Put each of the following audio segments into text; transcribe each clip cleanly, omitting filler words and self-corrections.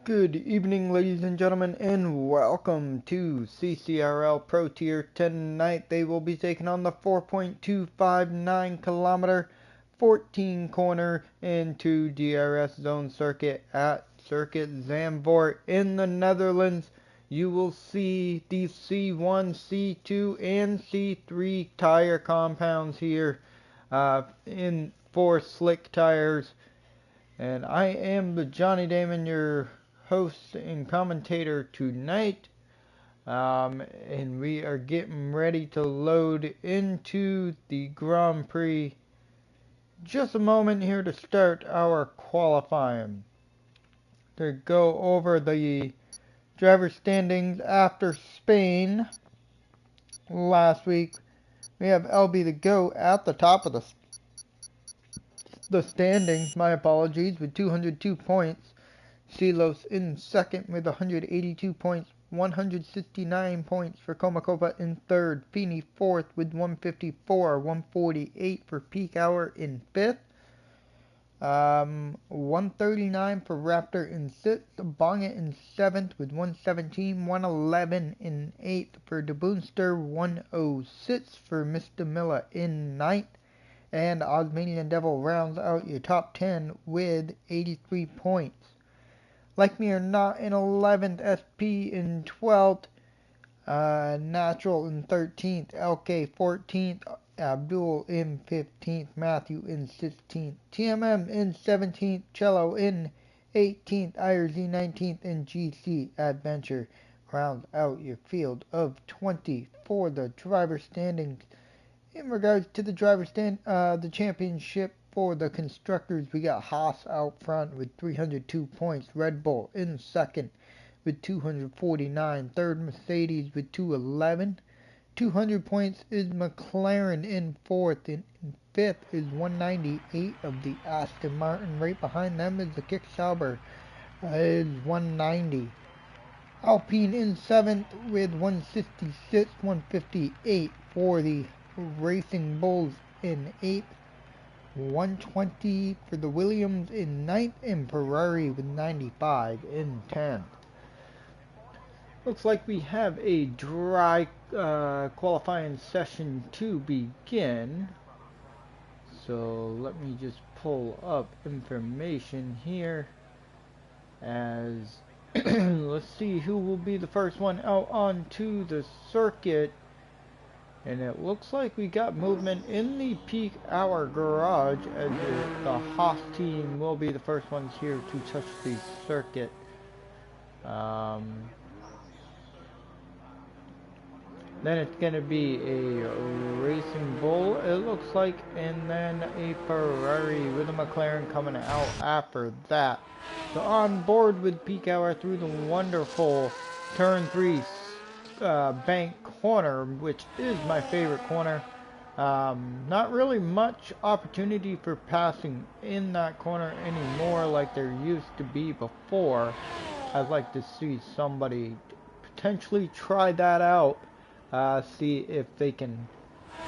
Good evening, ladies and gentlemen, and welcome to CCRL Pro Tier. Tonight they will be taking on the 4.259 kilometer 14 corner and 2 DRS zone circuit at Circuit Zandvort in the Netherlands. You will see the C1, C2, and C3 tire compounds here in 4 slick tires. And I am the Johnny Damon, your host and commentator tonight. And we are getting ready to load into the Grand Prix. Just a moment here to start our qualifying. To go over the driver standings after Spain last week. We have LB the GOAT at the top of the standings, my apologies, with 202 points. Silos in second with 182 points, 169 points for Komakopa in third, Feeney fourth with 154, 148 for Peak Hour in fifth, 139 for Raptor in sixth, Bonga in seventh with 117, 111 in eighth for DeBoonster, 106 for Mr. Miller in ninth, and Osmanian Devil rounds out your top 10 with 83 points. Like Me or Not in 11th, SP in 12th, Natural in 13th, LK 14th, Abdul in 15th, Matthew in 16th, TMM in 17th, Cello in 18th, IRZ 19th, and GC Adventure rounds out your field of 20 for the driver standings. In regards to the the championship for the constructors, we got Haas out front with 302 points, Red Bull in second with 249, third Mercedes with 211, 200 points is McLaren in fourth, in fifth is 198 of the Aston Martin, right behind them is the Kicksauber, is 190. Alpine in seventh with 166, 158 for the Racing Bulls in 8th, 120 for the Williams in 9th, and Ferrari with 95 in 10th. Looks like we have a dry qualifying session to begin. So let me just pull up information here as let's see who will be the first one out onto the circuit. And it looks like we got movement in the Peak Hour garage as the Haas team will be the first ones here to touch the circuit. Then it's going to be a Racing Bull, it looks like, and then a Ferrari with a McLaren coming out after that. So on board with Peak Hour through the wonderful Turn 3 bank corner, which is my favorite corner. Not really much opportunity for passing in that corner anymore like there used to be before. I'd like to see somebody potentially try that out, see if they can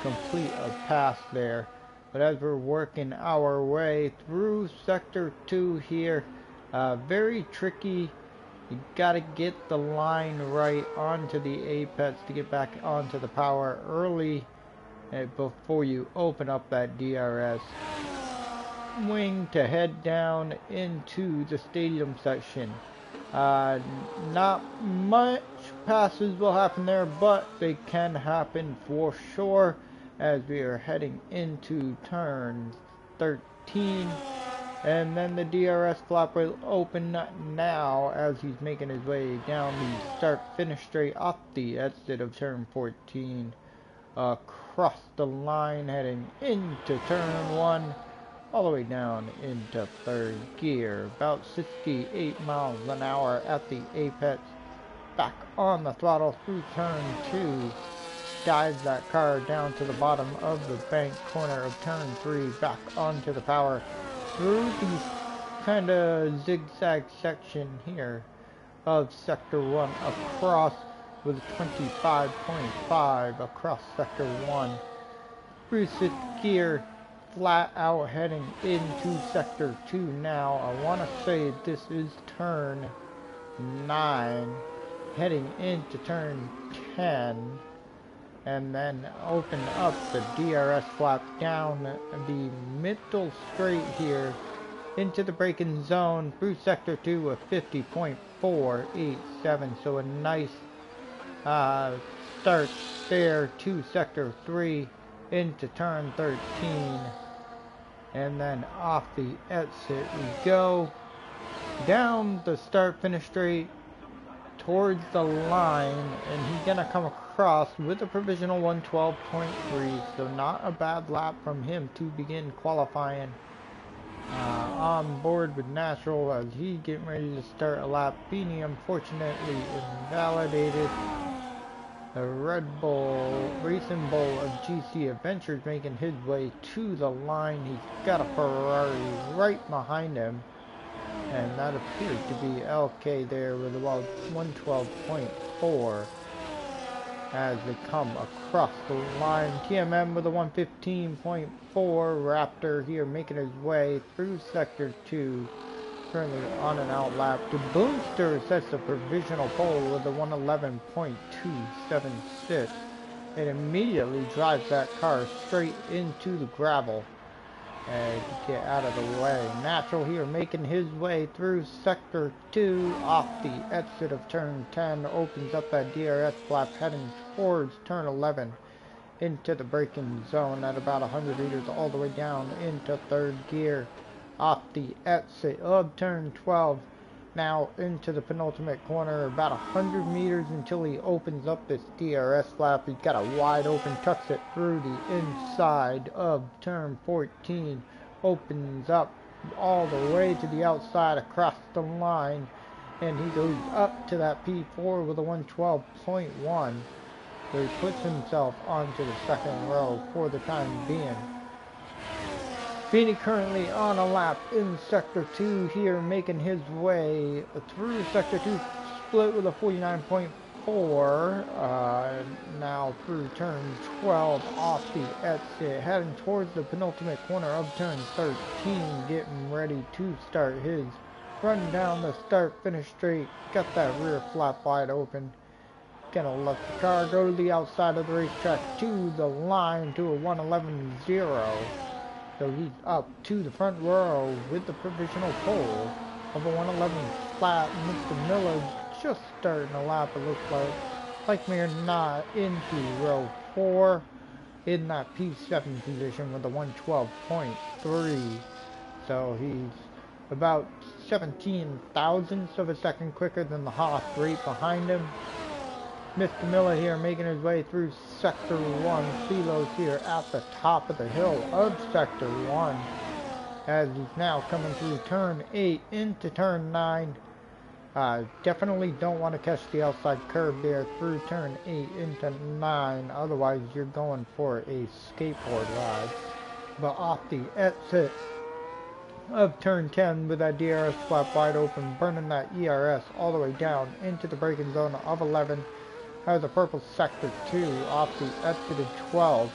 complete a pass there. But as we're working our way through Sector 2 here, very tricky. You gotta get the line right onto the apex to get back onto the power early before you open up that DRS wing to head down into the stadium section. Not much passes will happen there, but they can happen for sure as we are heading into turn 13. And then the DRS flap will open now as he's making his way down the start-finish straight off the exit of turn 14. Across the line heading into turn 1. All the way down into third gear. About 68 miles an hour at the apex. Back on the throttle through turn 2. Dives that car down to the bottom of the bank corner of turn 3. Back onto the power. Through the kind of zigzag section here of Sector 1 across with 25.5 across Sector 1. Through 6th gear, flat out heading into Sector 2 now. I want to say this is turn 9, heading into turn 10, and then open up the DRS flap down the middle straight here into the braking zone through sector 2 with 50.487. So a nice start there to sector 3 into turn 13, and then off the exit we go down the start finish straight towards the line, and he's gonna come across with a provisional 112.3, so not a bad lap from him to begin qualifying. On board with Natural as he getting ready to start a lap. Beanie unfortunately invalidated. The Red Bull Racing Bull of GC Adventures making his way to the line. He's got a Ferrari right behind him, and that appears to be LK there with about 112.4 as they come across the line. TMM with a 115.4. Raptor here making his way through sector 2, currently on an out lap. The Boomster sets a provisional pole with a 111.276. It immediately drives that car straight into the gravel and get out of the way. Natural here making his way through sector 2 off the exit of turn 10, opens up that DRS flap heading towards turn 11 into the braking zone at about 100 meters all the way down into third gear off the exit of turn 12. Now into the penultimate corner, about 100 meters until he opens up this DRS flap. He's got a wide open, tucks it through the inside of turn 14, opens up all the way to the outside across the line, and he goes up to that P4 with a 112.1, where he puts himself onto the second row for the time being. Beanie currently on a lap in sector 2 here, making his way through sector 2, split with a 49.4, now through turn 12 off the exit, heading towards the penultimate corner of turn 13, getting ready to start his run down the start finish straight. Got that rear flap wide open. Gonna let the car go to the outside of the racetrack to the line to a 111.0. So he's up to the front row with the provisional pole of a 111 flat. Mr. Miller just starting a lap, it looks like me or not, into row 4 in that P7 position with a 112.3. So he's about 17 thousandths of a second quicker than the Haas right behind him. Mr. Miller here making his way through sector 1. Philo's here at the top of the hill of sector 1 as he's now coming through turn 8 into turn 9. Definitely don't want to catch the outside curve there through turn 8 into 9, otherwise you're going for a skateboard ride. But off the exit of turn 10 with that DRS flap wide open, burning that ERS all the way down into the braking zone of 11. Has a purple sector 2 off the exit of 12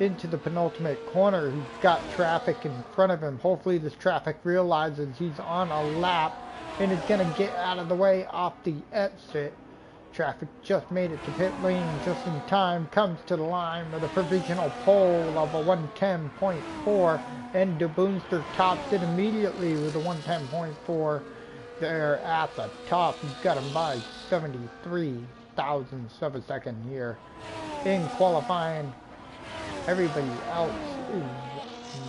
into the penultimate corner. He's got traffic in front of him. Hopefully this traffic realizes he's on a lap and is going to get out of the way off the exit. Traffic just made it to pit lane just in time. Comes to the line with a provisional pole of a 110.4, and the Boomster tops it immediately with a 110.4 there at the top. He's got him by 73 thousandths of a second here in qualifying. Everybody else is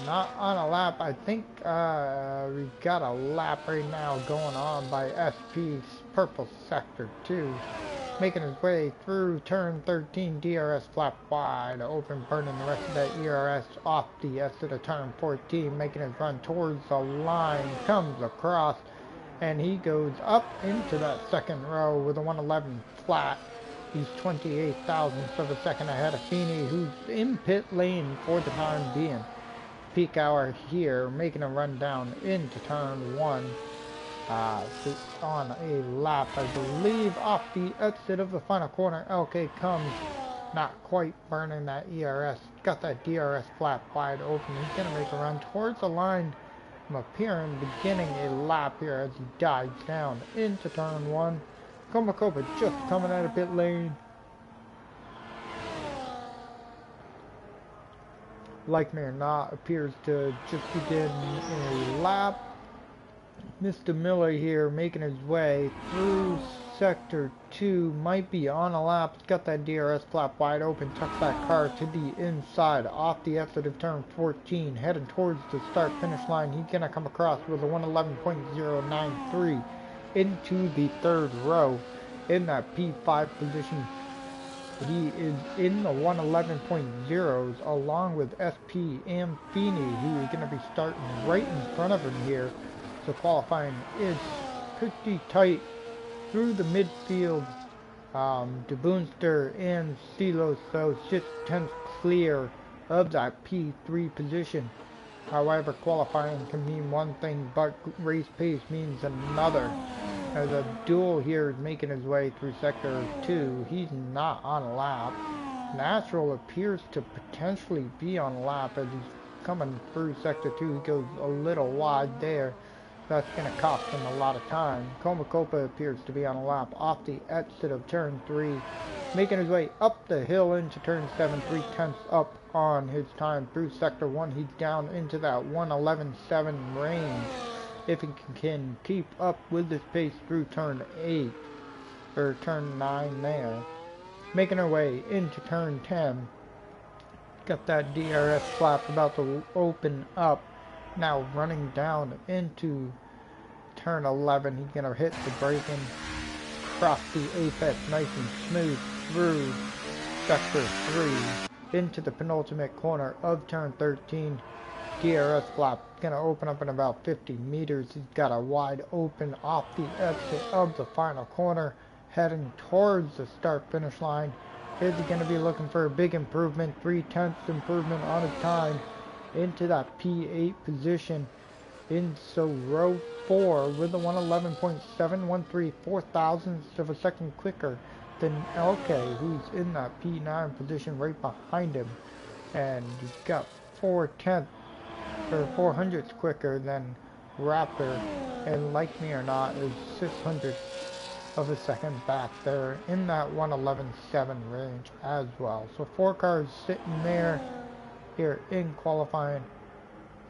not on a lap. I think we've got a lap right now going on by SP's purple sector 2, making his way through turn 13. DRS flap wide open, burning the rest of that ERS off the exit of turn 14, making his run towards the line, comes across, and he goes up into that second row with a 111 flat. He's 28 thousandths of a second ahead of Feeney, who's in pit lane for the time being. Peak hour here, making a run down into turn 1 on a lap, I believe, off the exit of the final corner. LK comes, not quite burning that ERS. Got that DRS flap wide open. He's going to make a run towards the line McLaren beginning a lap here as he dives down into turn 1. Komakopa just coming out of pit lane. Like me or not, appears to just begin a lap. Mr. Miller here making his way through sector 2, might be on a lap. He's got that DRS flap wide open, tucks that car to the inside off the exit of turn 14, heading towards the start finish line. He's gonna come across with a 111.093 into the third row in that P5 position. He is in the 111.0s along with SP and Feeney, who is going to be starting right in front of him here. So qualifying is pretty tight through the midfield. De Boonster and Silos, so 6/10 clear of that P3 position. However, qualifying can mean one thing, but race pace means another. As Abdul here is making his way through sector 2, he's not on a lap. Natural appears to potentially be on a lap as he's coming through sector 2. He goes a little wide there. That's going to cost him a lot of time. Komakopa appears to be on a lap off the exit of turn 3, making his way up the hill into turn 7, 3/10 up on his time through sector 1. He's down into that 111.7 range. If he can keep up with this pace through turn 8, or turn 9 there. Making our way into turn 10. Got that DRS flap about to open up. Now running down into turn 11. He's going to hit the braking, cross the apex nice and smooth through sector 3 into the penultimate corner of turn 13. DRS flap going to open up in about 50 meters. He's got a wide open off the exit of the final corner, heading towards the start finish line. Is he going to be looking for a big improvement, 3/10 improvement on his time into that P8 position. In so row 4 with a 111.713, 4 thousandths of a second quicker than LK, who's in that P9 position right behind him. And he's got 4/10 or 400ths quicker than Raptor, and like me or not, is 600 of a second back there in that 111.7 range as well. So 4 cars sitting there here in qualifying.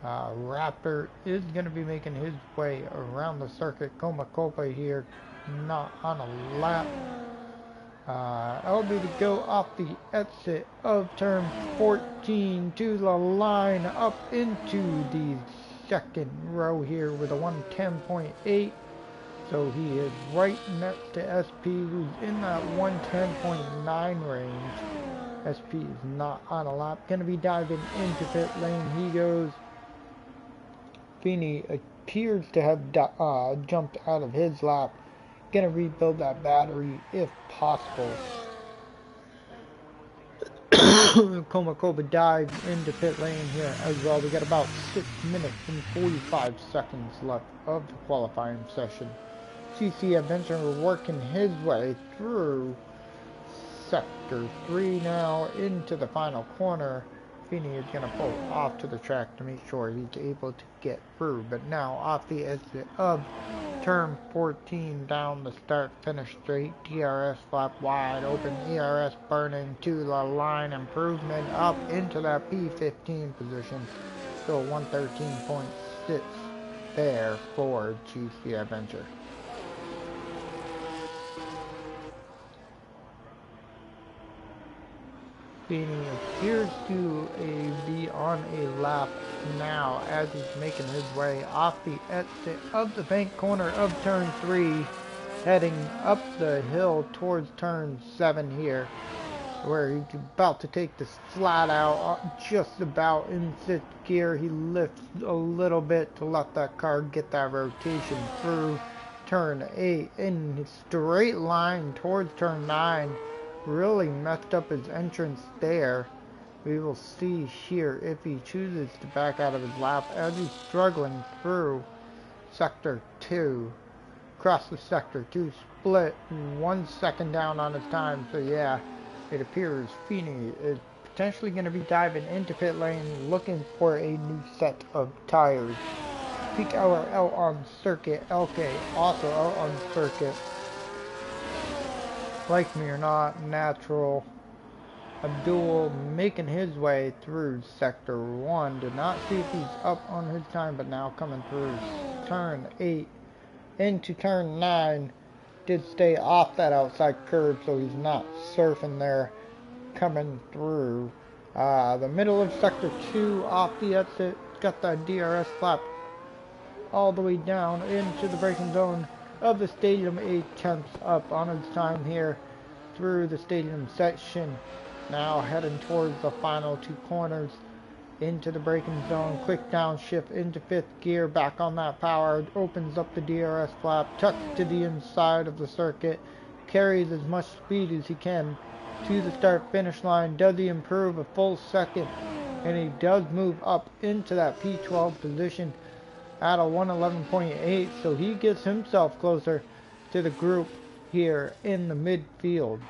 Raptor is going to be making his way around the circuit. Komakopa here, not on a lap. LB to go off the exit of turn 14 to the line up into the second row here with a 110.8. So he is right next to SP, who's in that 110.9 range. SP is not on a lap. Going to be diving into pit lane. He goes. Feeney appears to have jumped out of his lap. Gonna rebuild that battery if possible. Komakopa dives into pit lane here as well. We got about 6 minutes and 45 seconds left of the qualifying session. GC Adventure working his way through sector 3 now into the final corner. Feeney is going to pull off to the track to make sure he's able to get through. But now off the exit of turn 14 down the start finish straight. DRS flap wide open. ERS burning to the line. Improvement up into that P15 position. So 113.6 there for GC Adventure. Feeney appears to be on a lap now as he's making his way off the exit of the bank corner of turn 3, heading up the hill towards turn 7 here, where he's about to take this flat out, just about in 6th gear. He lifts a little bit to let that car get that rotation through turn 8 in a straight line towards turn 9. Really messed up his entrance there. We will see here if he chooses to back out of his lap as he's struggling through sector 2. Across the sector 2 split, 1 second down on his time. So yeah, it appears Feeney is potentially going to be diving into pit lane looking for a new set of tires. Peak hour out on circuit. LK also out on circuit. Like me or not, natural. Abdul making his way through sector 1. Did not see if he's up on his time, but now coming through turn 8 into turn 9. Did stay off that outside curb, so he's not surfing there coming through. The middle of sector 2 off the exit. Got the DRS flap all the way down into the braking zone of the stadium. 8/10 up on his time here through the stadium section. Now heading towards the final 2 corners into the braking zone. Quick downshift into 5th gear. Back on that power. Opens up the DRS flap. Tucks to the inside of the circuit. Carries as much speed as he can to the start finish line. Does he improve a full second? And he does move up into that P12 position at a 111.8. So he gets himself closer to the group here in the midfield.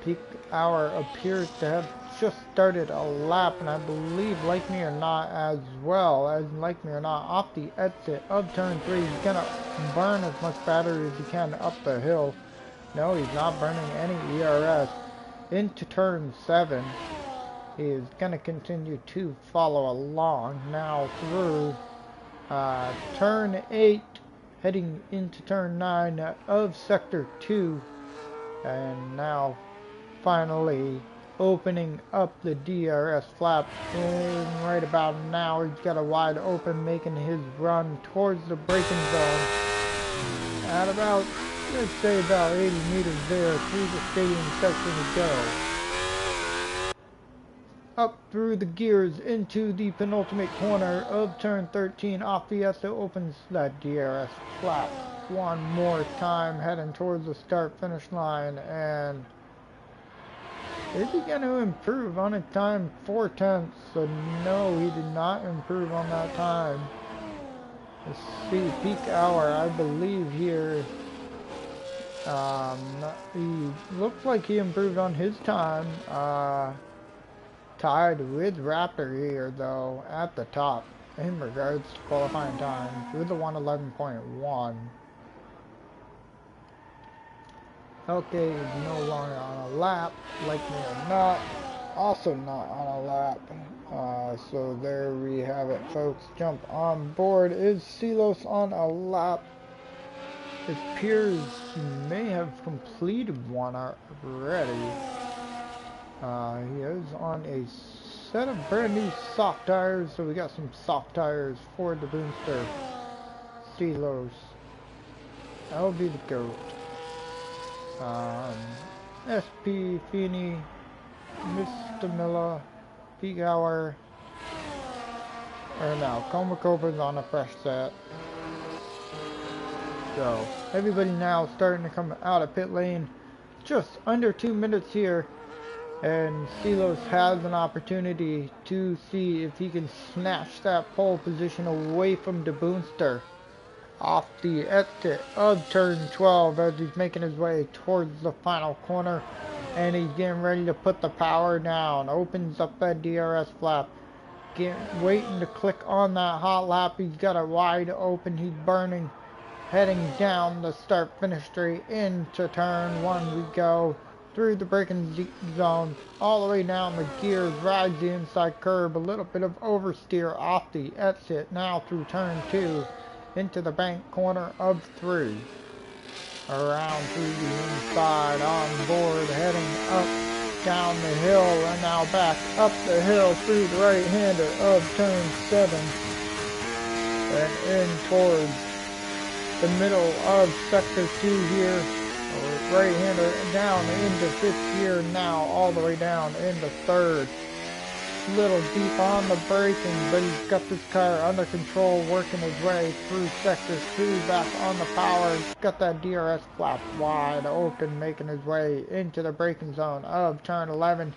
Peak hour appears to have just started a lap, and I believe, like me or not, as well as like me or not, off the exit of turn 3, he's gonna burn as much battery as he can up the hill. No, he's not burning any ERS. Into turn 7, he is gonna continue to follow along now through turn 8, heading into turn 9 of sector 2, and now finally opening up the DRS flap. And right about now he's got a wide open, making his run towards the braking zone at about, let's say, about 80 meters there through the stadium section to go. Up through the gears into the penultimate corner of turn 13. Off the exit opens that DRS flap one more time, heading towards the start finish line. And is he going to improve on a time? 4/10. So no, he did not improve on that time. Let's see, peak hour, I believe here. He looks like he improved on his time. Tied with Raptor here though at the top in regards to qualifying times with the 111.1. Okay, he's no longer on a lap, like me or not, also not on a lap. So there we have it, folks. Jump on board. Is Silos on a lap? It appears he may have completed one already. He is on a set of brand new soft tires, so we got some soft tires for the Boomster. Silos. That'll be the GOAT. SP, Feeney, Mr. Miller, Peak Hour, or now, Coma Cobra's on a fresh set. So, everybody now starting to come out of pit lane. Just under 2 minutes here, and Silos has an opportunity to see if he can snatch that pole position away from the Boomster off the exit of turn 12 as he's making his way towards the final corner, and he's getting ready to put the power down. Opens up that DRS flap, waiting to click on that hot lap. He's got it wide open, he's burning, heading down the start finish straight into turn 1 we go, through the braking zone, all the way down the gears, rides the inside curb, a little bit of oversteer off the exit, now through turn 2, into the bank corner of 3, around through the inside, on board, heading up, down the hill, and now back up the hill through the right-hander of turn 7, and in towards the middle of sector 2 here, right-hander down into 5th gear, now all the way down into 3rd. Little deep on the braking, but he's got this car under control, working his way through sector 2, back on the power. He's got that DRS flap wide open, making his way into the braking zone of turn 11.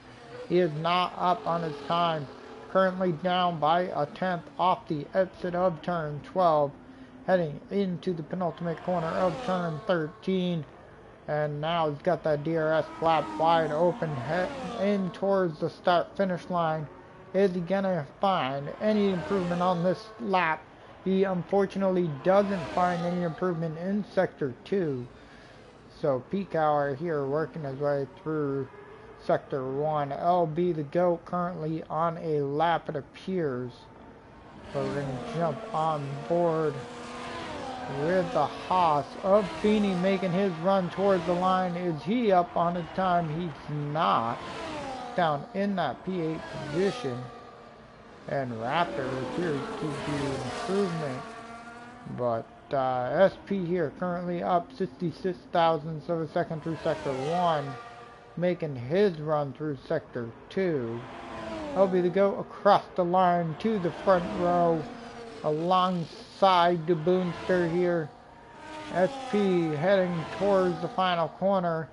He is not up on his time, currently down by a 1/10 off the exit of turn 12, heading into the penultimate corner of turn 13. And now he's got that DRS flap wide open, heading in towards the start finish line. Is he gonna find any improvement on this lap? He unfortunately doesn't find any improvement in Sector 2. So peak hour here working his way through Sector 1. LB the GOAT currently on a lap, it appears. So we're going to jump on board with the Haas of Feeney making his run towards the line. Is he up on his time? He's not. Down in that P8 position. And Raptor appears to be improvement. But SP here currently up 66 thousandths of a second through Sector 1. Making his run through Sector 2. He'll be to go across the line to the front row alongside the Boonster here. SP heading towards the final corner.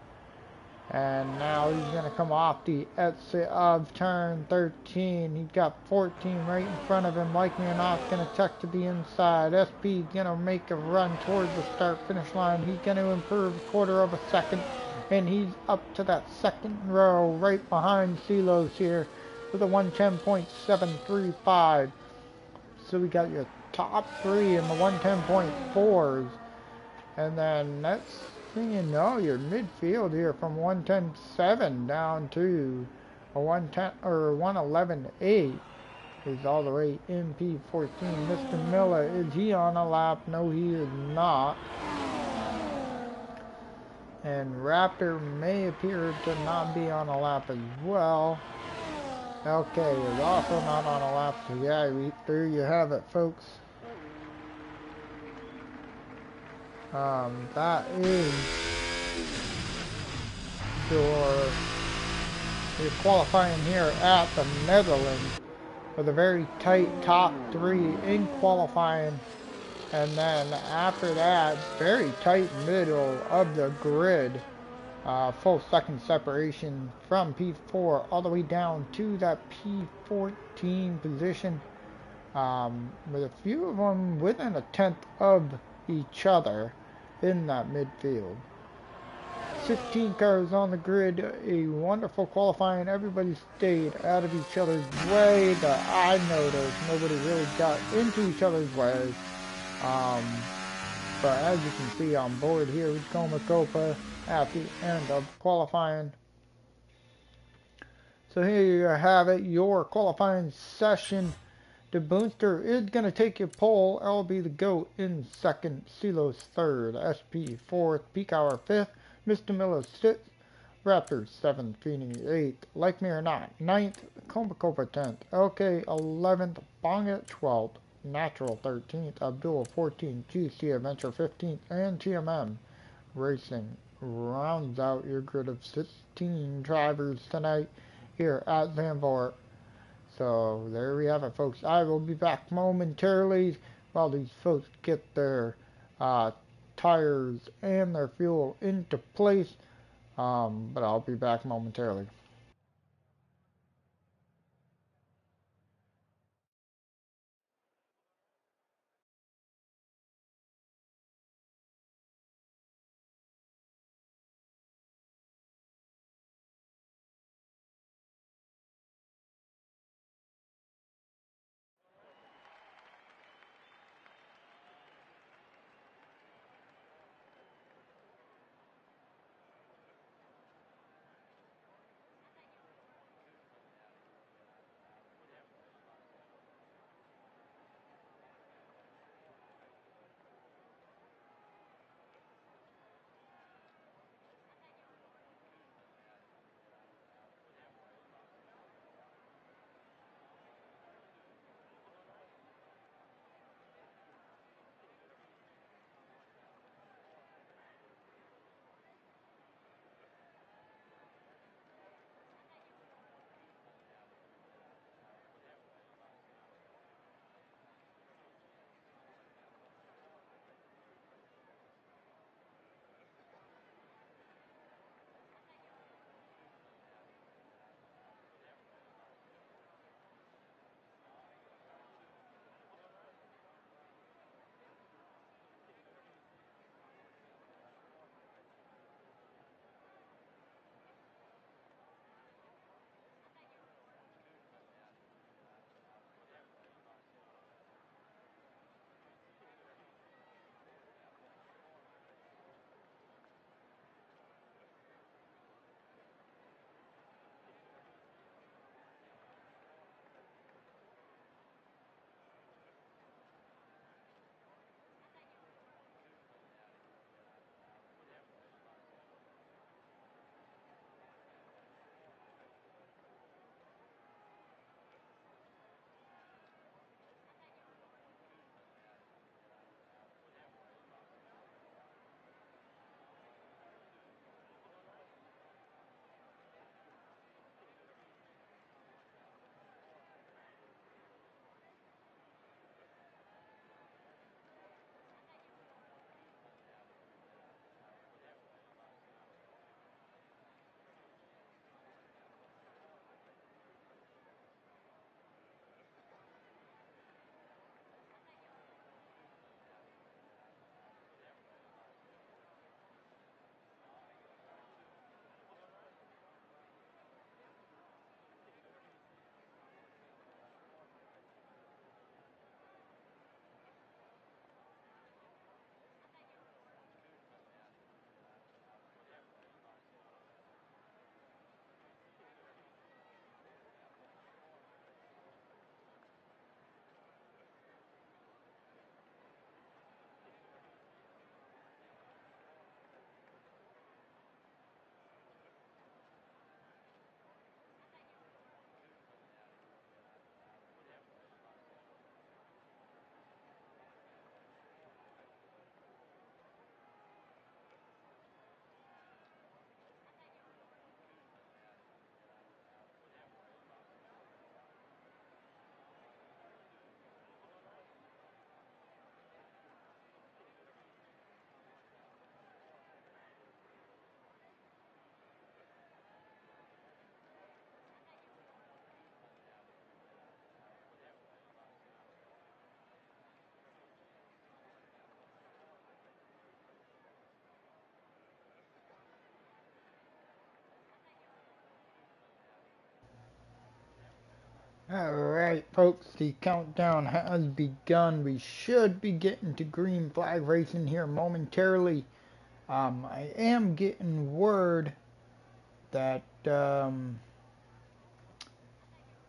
And now he's going to come off the exit of turn 13. He's got 14 right in front of him. Like me or not, going to check to the inside. SP going to make a run towards the start-finish line. He's going to improve a quarter of a second. And he's up to that second row right behind Silos here with a 110.735. So we got your top three in the 110.4s. And then next thing you know, your midfield here from 110.7 down to a 110 or 111.8 is all the way in P14. Mr. Miller, is he on a lap? No, he is not. And Raptor may appear to not be on a lap as well. Okay, is also not on a lap. So yeah, there you have it, folks. That is your qualifying here at the Netherlands with a very tight top three in qualifying, and then after that, very tight middle of the grid, full second separation from P4 all the way down to that P14 position, with a few of them within a tenth of each other in that midfield. 16 cars on the grid, a wonderful qualifying. Everybody stayed out of each other's way that I noticed. Nobody really got into each other's way. But as you can see on board here with Copa at the end of qualifying. So here you have it, your qualifying session. The Boonster is going to take your pole. LB the GOAT in second. Silos third. SP fourth. Peak Hour fifth. Mr. Miller sixth. Raptor seventh. Feeney eighth. Like me or not, ninth. Copa 10th. LK 11th. Bonget 12th. Natural 13th. Abdul 14th. GC Adventure 15th. And TMM Racing rounds out your grid of 16 drivers tonight here at Zandvort. So there we have it, folks. I will be back momentarily while these folks get their tires and their fuel into place. But I'll be back momentarily. Alright, folks, the countdown has begun. We should be getting to green flag racing here momentarily. I am getting word that that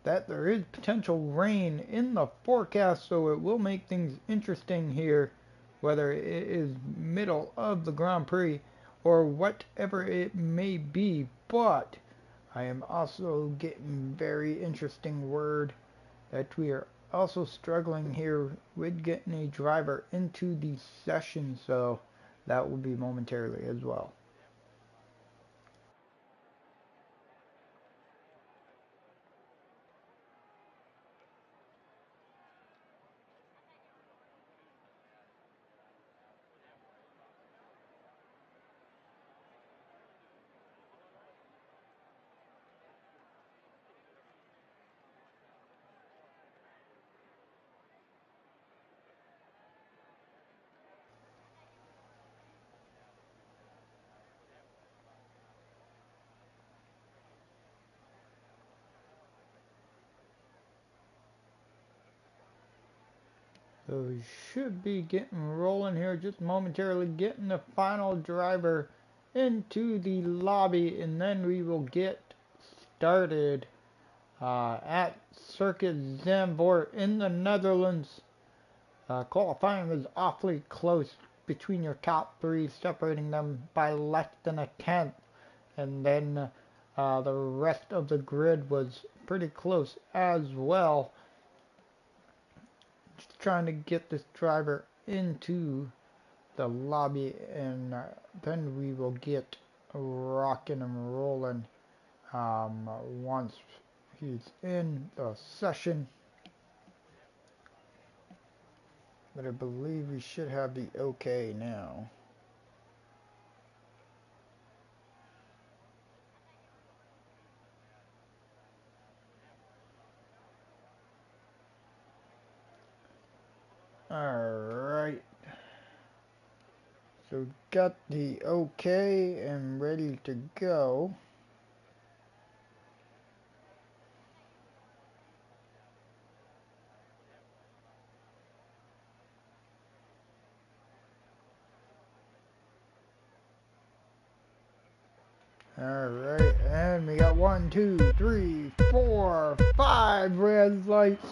there is potential rain in the forecast, so it will make things interesting here, whether it is middle of the Grand Prix or whatever it may be. But I am also getting very interesting word that we are also struggling here with getting a driver into the session, so that will be momentarily as well. So we should be getting rolling here just momentarily, getting the final driver into the lobby, and then we will get started at Circuit Zandvort in the Netherlands. Qualifying was awfully close between your top three, separating them by less than a tenth, and then the rest of the grid was pretty close as well. Just trying to get this driver into the lobby, and then we will get rocking and rolling once he's in the session. But I believe we should have the okay now. Alright. So got the okay and ready to go. Alright, and we got 1, 2, 3, 4, 5 red lights.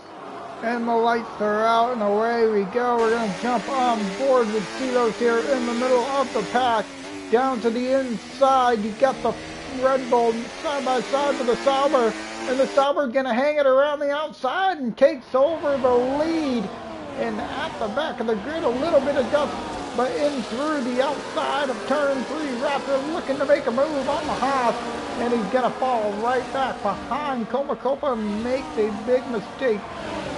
And the lights are out and away we go. We're going to jump on board with Silos here in the middle of the pack. Down to the inside, you got the Red Bull side by side with the Sauber. And the Sauber's going to hang it around the outside and takes over the lead. And at the back of the grid, a little bit of dust, but in through the outside of turn 3, Raptor looking to make a move on the Haas. And he's going to fall right back behind Copa and make a big mistake.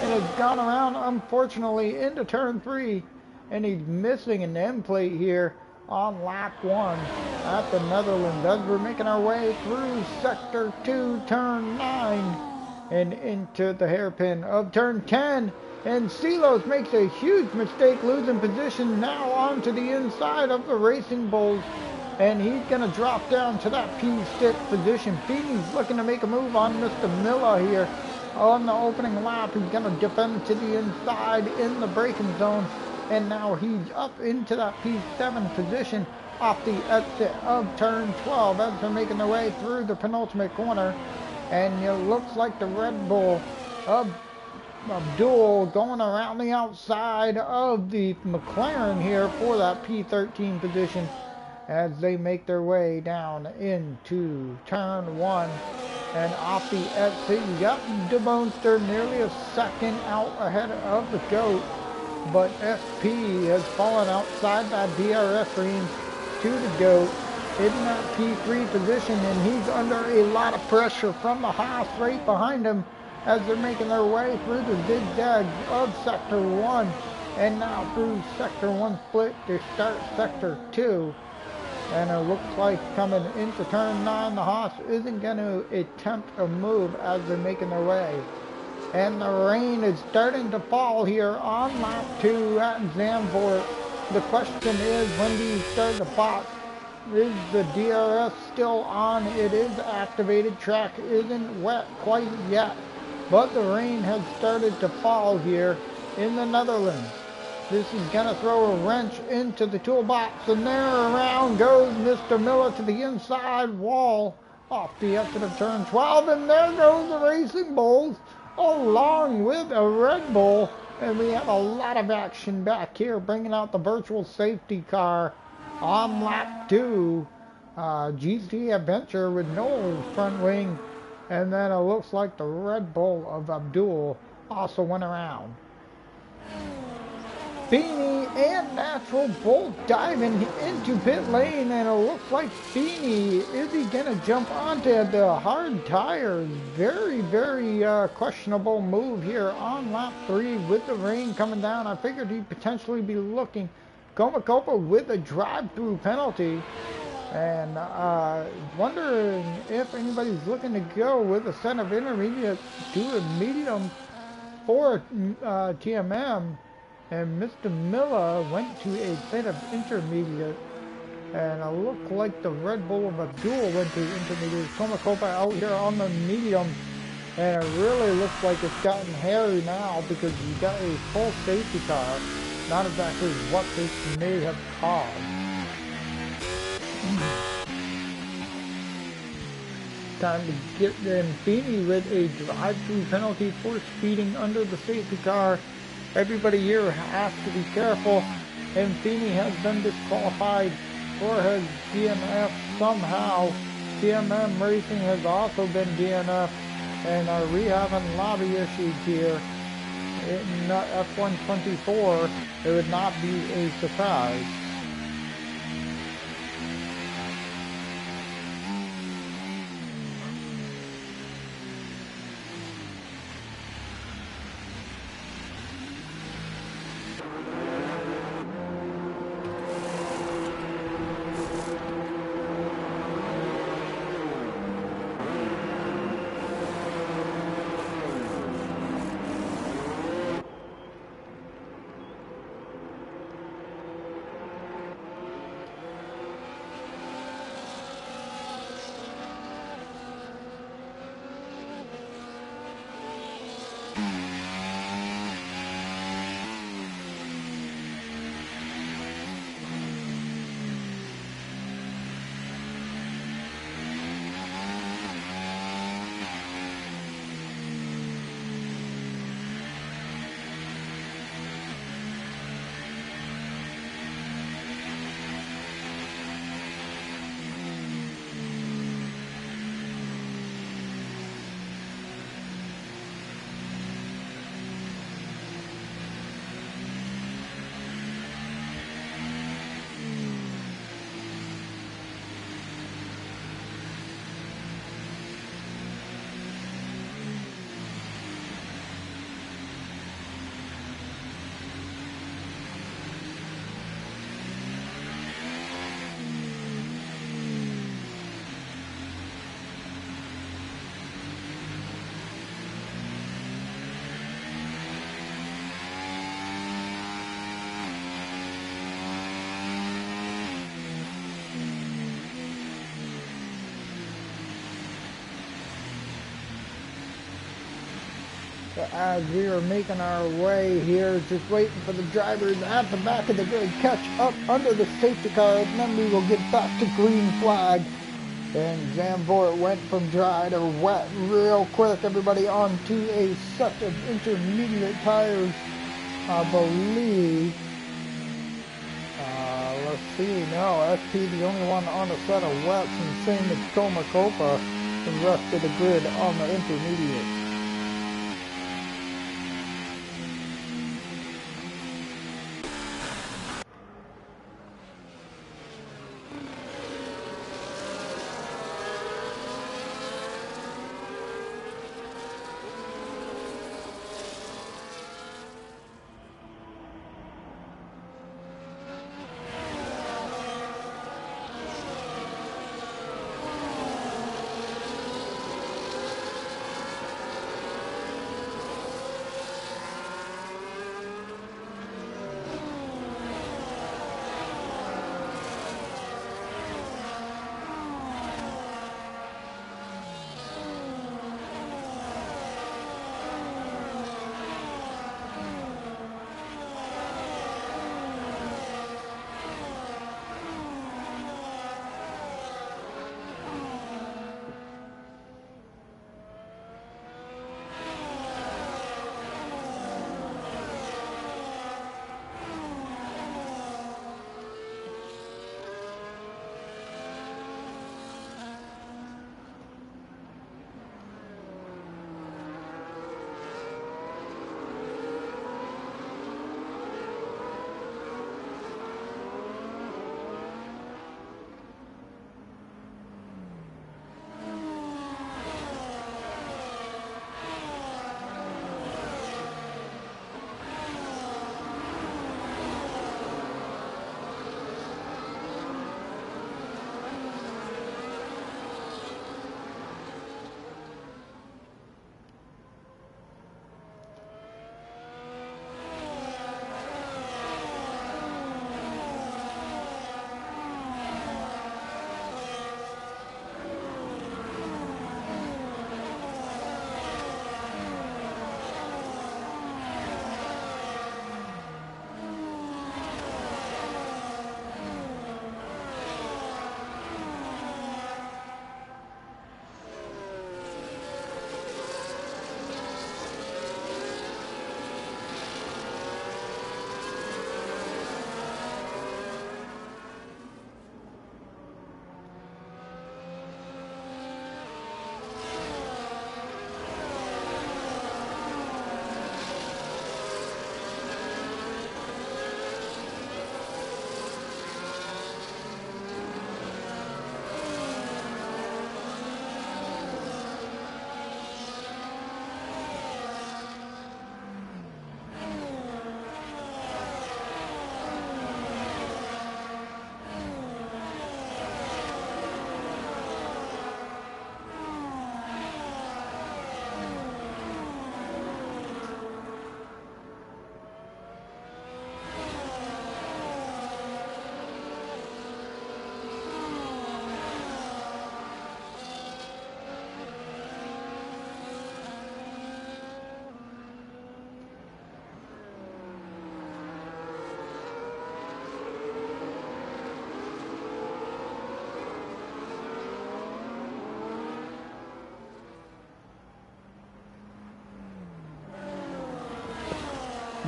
And has gone around, unfortunately, into turn 3, and he's missing an end plate here on lap 1 at the Netherlands as we're making our way through sector 2, turn 9, and into the hairpin of turn 10. And Silos makes a huge mistake, losing position now onto the inside of the Racing Bulls, and he's going to drop down to that P6 position. Feeney's looking to make a move on Mr. Miller here. On the opening lap, he's going to defend to the inside in the braking zone, and now he's up into that P7 position off the exit of turn 12 as they're making their way through the penultimate corner. And it looks like the Red Bull of Abdul going around the outside of the McLaren here for that P13 position as they make their way down into turn 1. And off the exit, you got De Monster nearly a second out ahead of the GOAT. But SP has fallen outside that DRS range to the GOAT in that P3 position. And he's under a lot of pressure from the Haas right behind him as they're making their way through the zigzags of Sector 1. And now through Sector 1 split, they start Sector 2. And it looks like coming into turn 9, the Haas isn't going to attempt a move as they're making their way. And the rain is starting to fall here on lap 2 at Zandvort. The question is, when do you start the box? Is the DRS still on? It is activated. Track isn't wet quite yet. but the rain has started to fall here in the Netherlands. This is going to throw a wrench into the toolbox, and there around goes Mr. Miller to the inside wall off the exit of turn 12, and there goes the Racing Bulls along with a Red Bull, and we have a lot of action back here, bringing out the virtual safety car on lap 2. GT Adventure with no front wing, and then it looks like the Red Bull of Abdul also went around. Beanie and Natural both diving into pit lane, and it looks like Beanie, is he going to jump onto the hard tires? Very, very questionable move here on lap 3 with the rain coming down. I figured he'd potentially be looking Copa with a drive-through penalty, and wondering if anybody's looking to go with a set of intermediate to a medium for TMM. And Mr. Miller went to a bit of intermediate, and it looked like the Red Bull of Abdul went to intermediate. Copa out here on the medium, and it really looks like it's gotten hairy now because you got a full safety car. Not exactly what this may have caused. Time to get Beanie with a drive-through penalty for speeding under the safety car. Everybody here has to be careful, and Feeney has been disqualified for his DNF somehow. TMM Racing has also been DNF, and we having lobby issues here. In F124, it would not be a surprise. As we are making our way here, just waiting for the drivers at the back of the grid catch up under the safety car, and then we will get back to green flag. And Zandvort went from dry to wet real quick. Everybody onto a set of intermediate tires, I believe. Let's see, no, SP the only one on a set of wets, and same as Copa, the rest of the grid on the intermediate.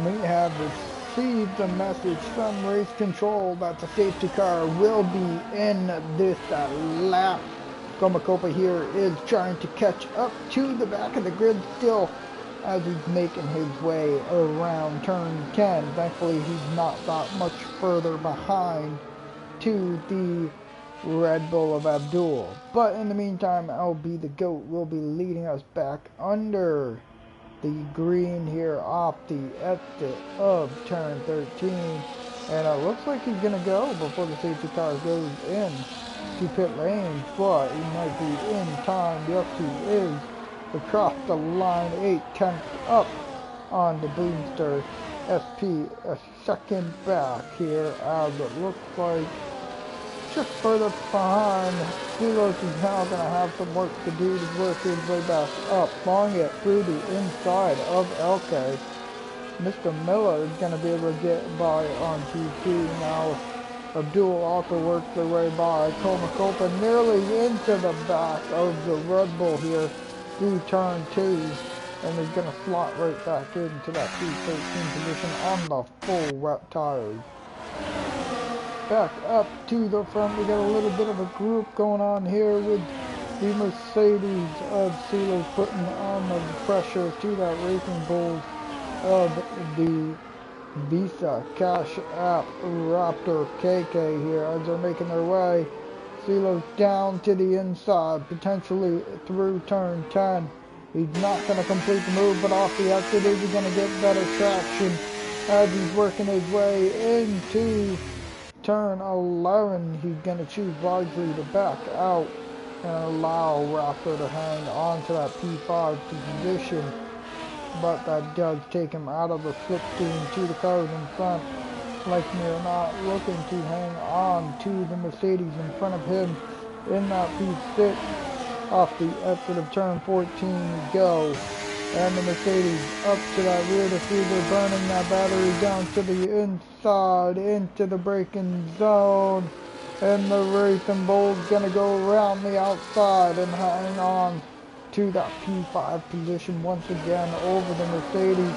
We have received a message from race control that the safety car will be in this lap. Gomacopa here is trying to catch up to the back of the grid still as he's making his way around turn 10. Thankfully, he's not that much further behind to the Red Bull of Abdul. But in the meantime, LB the GOAT will be leading us back under the green here off the exit of turn 13. And it looks like he's going to go before the safety car goes in to pit lane, but he might be in time. Yes, he is. Across the line, 8/10 up on the Boomster. SP a second back here as it looks like just further behind. Silos is now going to have some work to do to work his way back up, long it through the inside of LK. Mr. Miller is going to be able to get by on T2 now. Abdul also works their way by. Comacopa nearly into the back of the Red Bull here through turn 2. And is going to slot right back into that P13 position on the full wet tires. Back up to the front, we got a little bit of a group going on here with the Mercedes of Silos putting on the pressure to that Racing Bulls of the Visa Cash App Raptor KK here as they're making their way. Silos down to the inside, potentially through turn 10. He's not going to complete the move, but off the exit he's going to get better traction as he's working his way into turn 11. He's going to choose wisely to back out and allow Raptor to hang on to that P5 position. But that does take him out of the slipstream to the cars in front. Like me or not, looking to hang on to the Mercedes in front of him in that P6. Off the exit of turn 14 we go. And the Mercedes up to that rear diffuser, burning that battery down to the inside, into the braking zone. And the Racing Bull's gonna go around the outside and hang on to that P5 position once again over the Mercedes.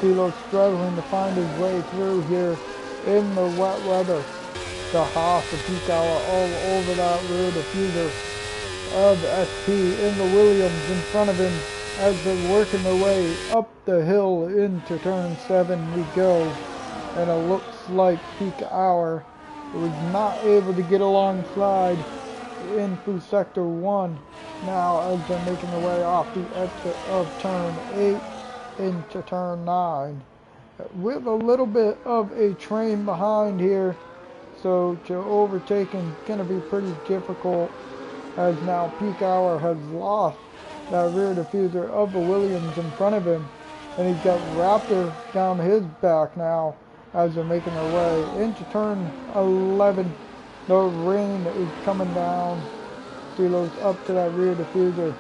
Silos struggling to find his way through here in the wet weather. The Haas, the peak hour all over that rear diffuser of SP in the Williams in front of him as they're working their way up the hill into turn 7 we go. And it looks like peak hour was not able to get alongside in through sector 1 now as they're making their way off the exit of turn 8 into turn 9 with a little bit of a train behind here, so to overtake is going to be pretty difficult as now peak hour has lost that rear diffuser of the Williams in front of him, and he's got Raptor down his back now as they're making their way into turn 11. The rain is coming down. Silos up to that rear diffuser.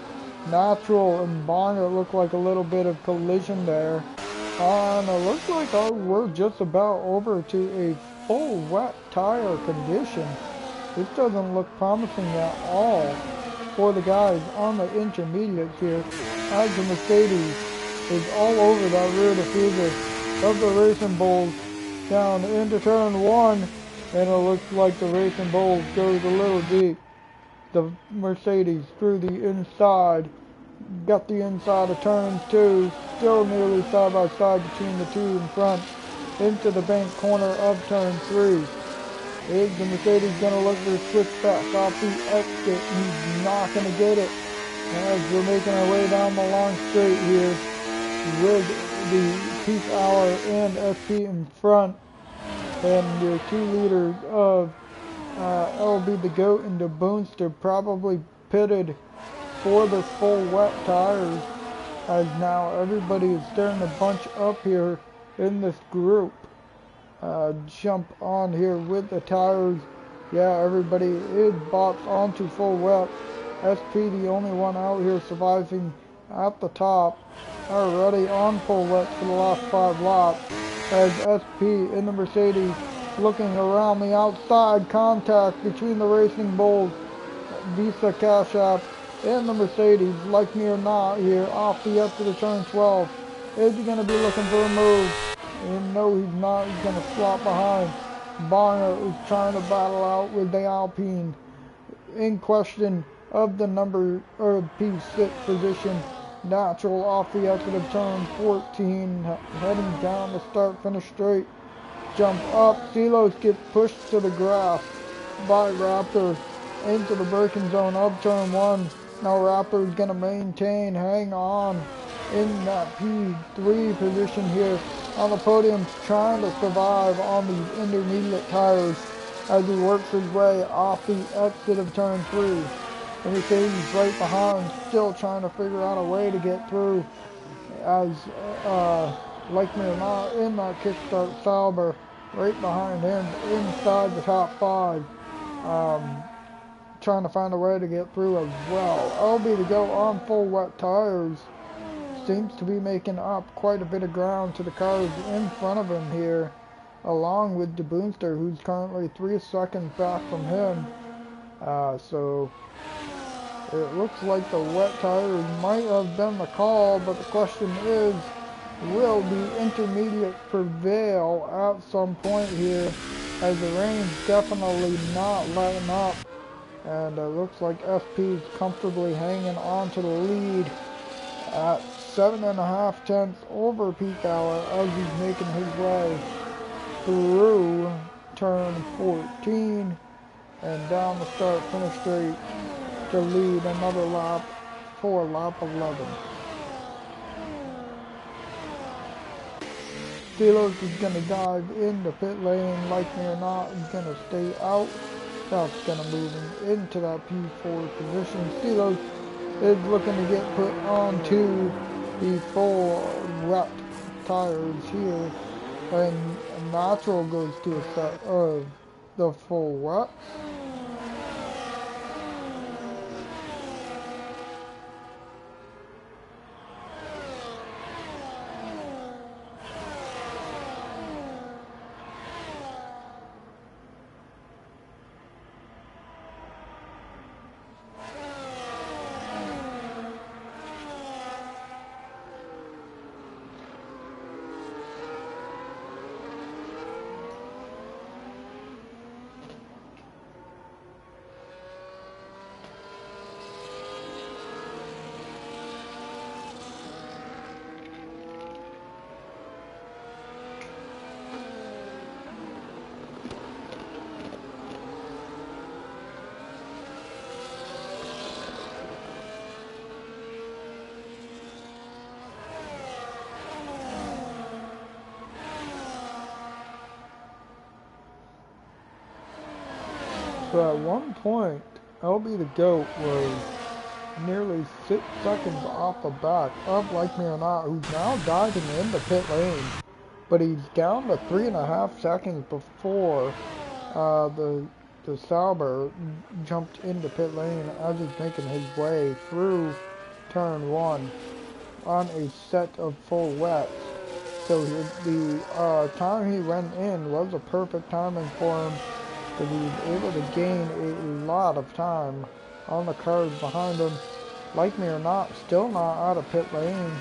Natural and Bonner look like a little bit of collision there. And it looks like we're just about over to a full wet tire condition. This doesn't look promising at all for the guys on the intermediates here as the Mercedes is all over that rear diffuser of the Racing Bulls down into turn 1, and it looks like the Racing Bulls goes a little deep. The Mercedes through the inside, got the inside of turn 2, still nearly side by side between the two in front, into the bank corner of turn 3. Is the Mercedes going to look for a switch back off the exit? He's not going to get it. As we're making our way down the long straight here with the peak hour and SP in front. And your 2 leaders of LB the GOAT and the Boomster probably pitted for the full wet tires, as now everybody is starting to bunch up here in this group. Jump on here with the tires. Yeah, everybody is boxed onto full wet. SP the only one out here surviving at the top, already on full wet for the last 5 laps, as SP in the Mercedes looking around the outside. Contact between the Racing Bulls, Visa Cash App, and the Mercedes, like me or not here, off the exit of turn 12. Is he going to be looking for a move? And no, he's not. He's going to slot behind. Bonner is trying to battle out with the Alpine in question of the number or P6 position. Natural off the exit of turn 14, heading down the start finish straight. Jump up, Silos gets pushed to the grass by Raptor into the braking zone of turn 1. Now Raptor is going to maintain, hang on in that P3 position here on the podium, trying to survive on these intermediate tires as he works his way off the exit of turn 3. Mercedes right behind, still trying to figure out a way to get through as, like me or not, in that kickstart. Sauber right behind him inside the top 5, trying to find a way to get through as well. LB to go on full wet tires. Seems to be making up quite a bit of ground to the cars in front of him here, along with the Boonster, who's currently 3 seconds back from him. So it looks like the wet tires might have been the call, but the question is, will the intermediate prevail at some point here, as the rain's definitely not letting up, and it looks like SP's comfortably hanging on to the lead at 7.5 tenths over peak hour as he's making his way through turn 14 and down the start finish straight to lead another lap for lap 11. Steelos is going to dive into pit lane, like me or not. He's going to stay out. That's going to move him into that P4 position. Steelos is looking to get put onto the full wet tires here. And Natural goes to a set of the full wet. So at one point, LB the GOAT was nearly 6 seconds off the back of Like Me or Not, who's now diving into pit lane. But he's down to 3.5 seconds before the Sauber jumped into pit lane as he's making his way through turn 1 on a set of full wets. So the time he went in was a perfect timing for him, because he was able to gain a lot of time on the cars behind him. Like Me or Not, still not out of pit lane,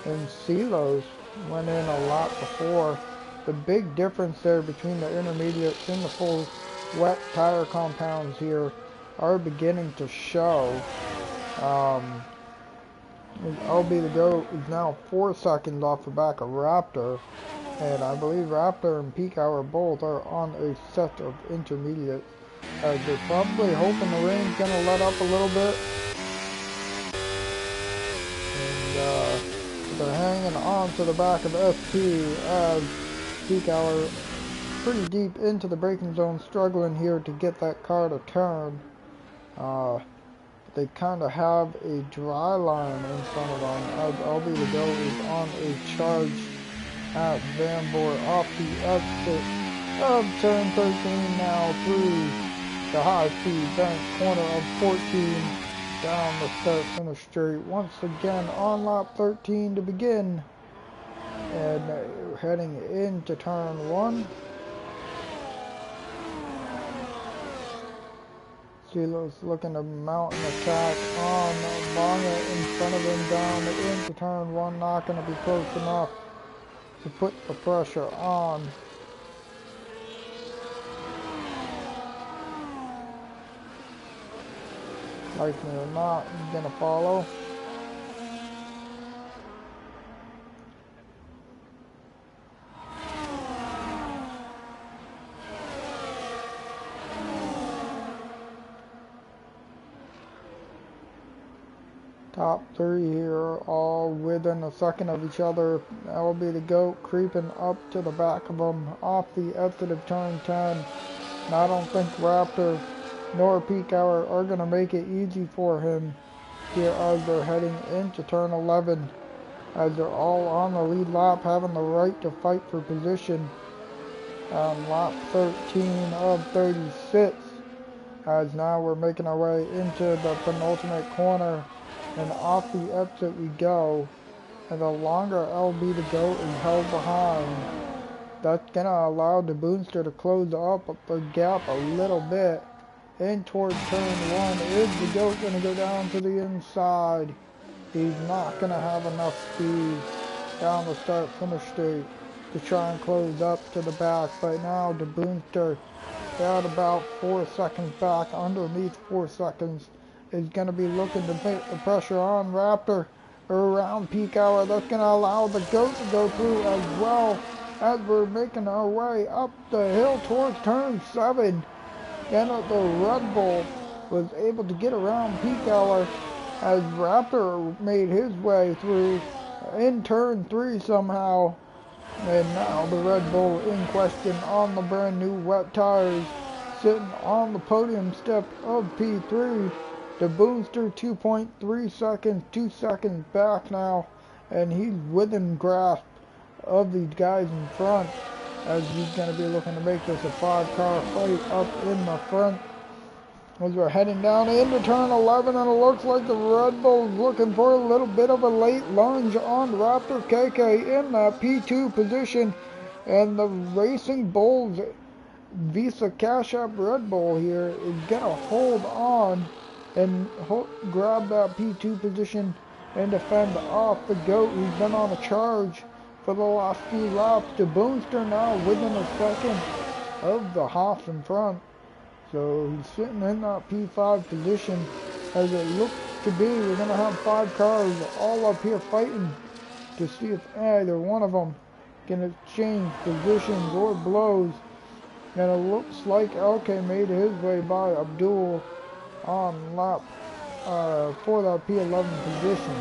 and Silos went in a lot before. The big difference there between the intermediates and the full wet tire compounds here are beginning to show. LB the GOAT is now 4 seconds off the back of Raptor, and I believe Raptor and Peak Hour both are on a set of intermediates, as they're probably hoping the rain's going to let up a little bit. And they're hanging on to the back of SP as Peak Hour pretty deep into the braking zone, struggling here to get that car to turn. They kind of have a dry line in front of them as LB the GOAT is on a charge at Zandvort off the exit of turn 13 now through the high-speed bank corner of 14 down the start finish straight once again on lap 13 to begin, and heading into turn 1. Silos looking to mount an attack on Bonga in front of him down into turn 1, not going to be close enough. to put the pressure on. Like me or not, he's gonna follow. Top three here, all within a second of each other. That'll be the GOAT creeping up to the back of them off the exit of turn 10. And I don't think Raptor nor Peak Hour are going to make it easy for him here as they're heading into turn 11. As they're all on the lead lap, having the right to fight for position on lap 13 of 36. As now we're making our way into the penultimate corner. And off the exit we go, and the longer LB to go is held behind. That's going to allow the Boomster to close up the gap a little bit. In towards turn 1, is the GOAT going to go down to the inside? He's not going to have enough speed down the start-finish straight to try and close up to the back. But now the Boomster, at about 4 seconds back, underneath 4 seconds, is going to be looking to put the pressure on Raptor around Peak Hour. That's going to allow the GOAT to go through as well as we're making our way up the hill towards turn 7. And the Red Bull was able to get around Peak Hour as Raptor made his way through in turn 3 somehow. And now the Red Bull in question on the brand new wet tires, sitting on the podium step of P3. The Boomster 2.3 seconds, 2 seconds back now, and he's within grasp of these guys in front as he's going to be looking to make this a 5-car fight up in the front. As we're heading down into turn 11, and it looks like the Red Bull's looking for a little bit of a late lunge on Raptor KK in that P2 position, and the Racing Bulls Visa Cash App Red Bull here is going to hold on and grab that P2 position and defend off the GOAT who's been on a charge for the last few laps. The Boomster now within a second of the Haas in front. So he's sitting in that P5 position as it looks to be. We're going to have 5 cars all up here fighting to see if either one of them can exchange positions or blows. And it looks like LK made his way by Abdul on lap for that P11 position.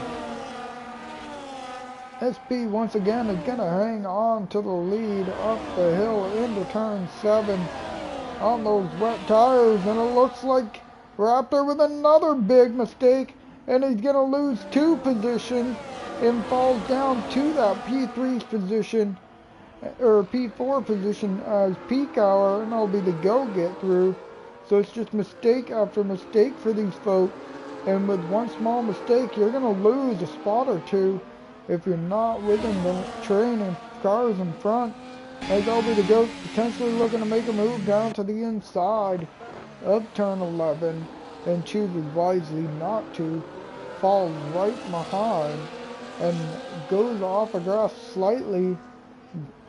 SP once again is going to hang on to the lead up the hill into turn 7 on those wet tires, and it looks like Raptor with another big mistake, and he's going to lose 2 positions and falls down to that P3 position or P4 position as Peak Hour, and that'll be the go get through. So it's just mistake after mistake for these folks. And with one small mistake, you're going to lose a spot or 2 if you're not within the train and cars in front. As they'll be the GOAT potentially looking to make a move down to the inside of turn 11 and chooses wisely not to. Falls right behind and goes off the grass slightly.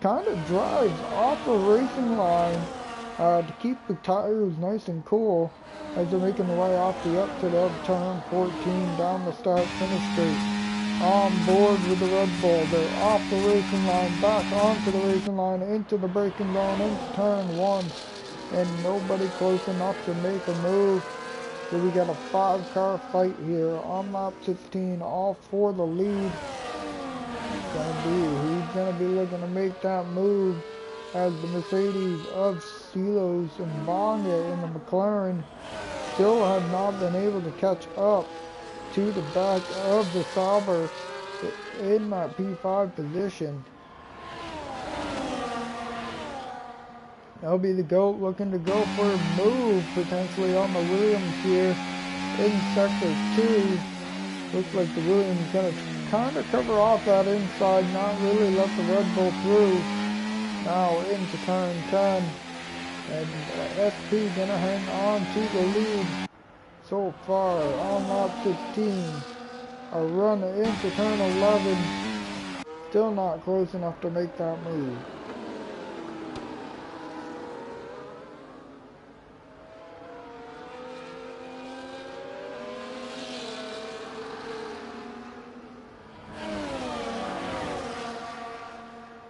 Kind of drives off the racing line to keep the tires nice and cool as they're making their way off the exit of turn 14 down the start-finish straight. On board with the Red Bull, they're off the racing line, back onto the racing line, into the braking zone, into turn 1, and nobody close enough to make a move. So we got a 5-car fight here on lap 16, all for the lead. Who's gonna be looking to make that move as the Mercedes of Silos and Bonga and the McLaren still have not been able to catch up to the back of the Sauber in that P5 position. That'll be the GOAT looking to go for a move potentially on the Williams here in sector 2. Looks like the Williams is going to kind of cover off that inside, not really let the Red Bull through. Now into turn 10, and SP gonna hang on to the lead so far on lap 15. A run into turn 11 still not close enough to make that move.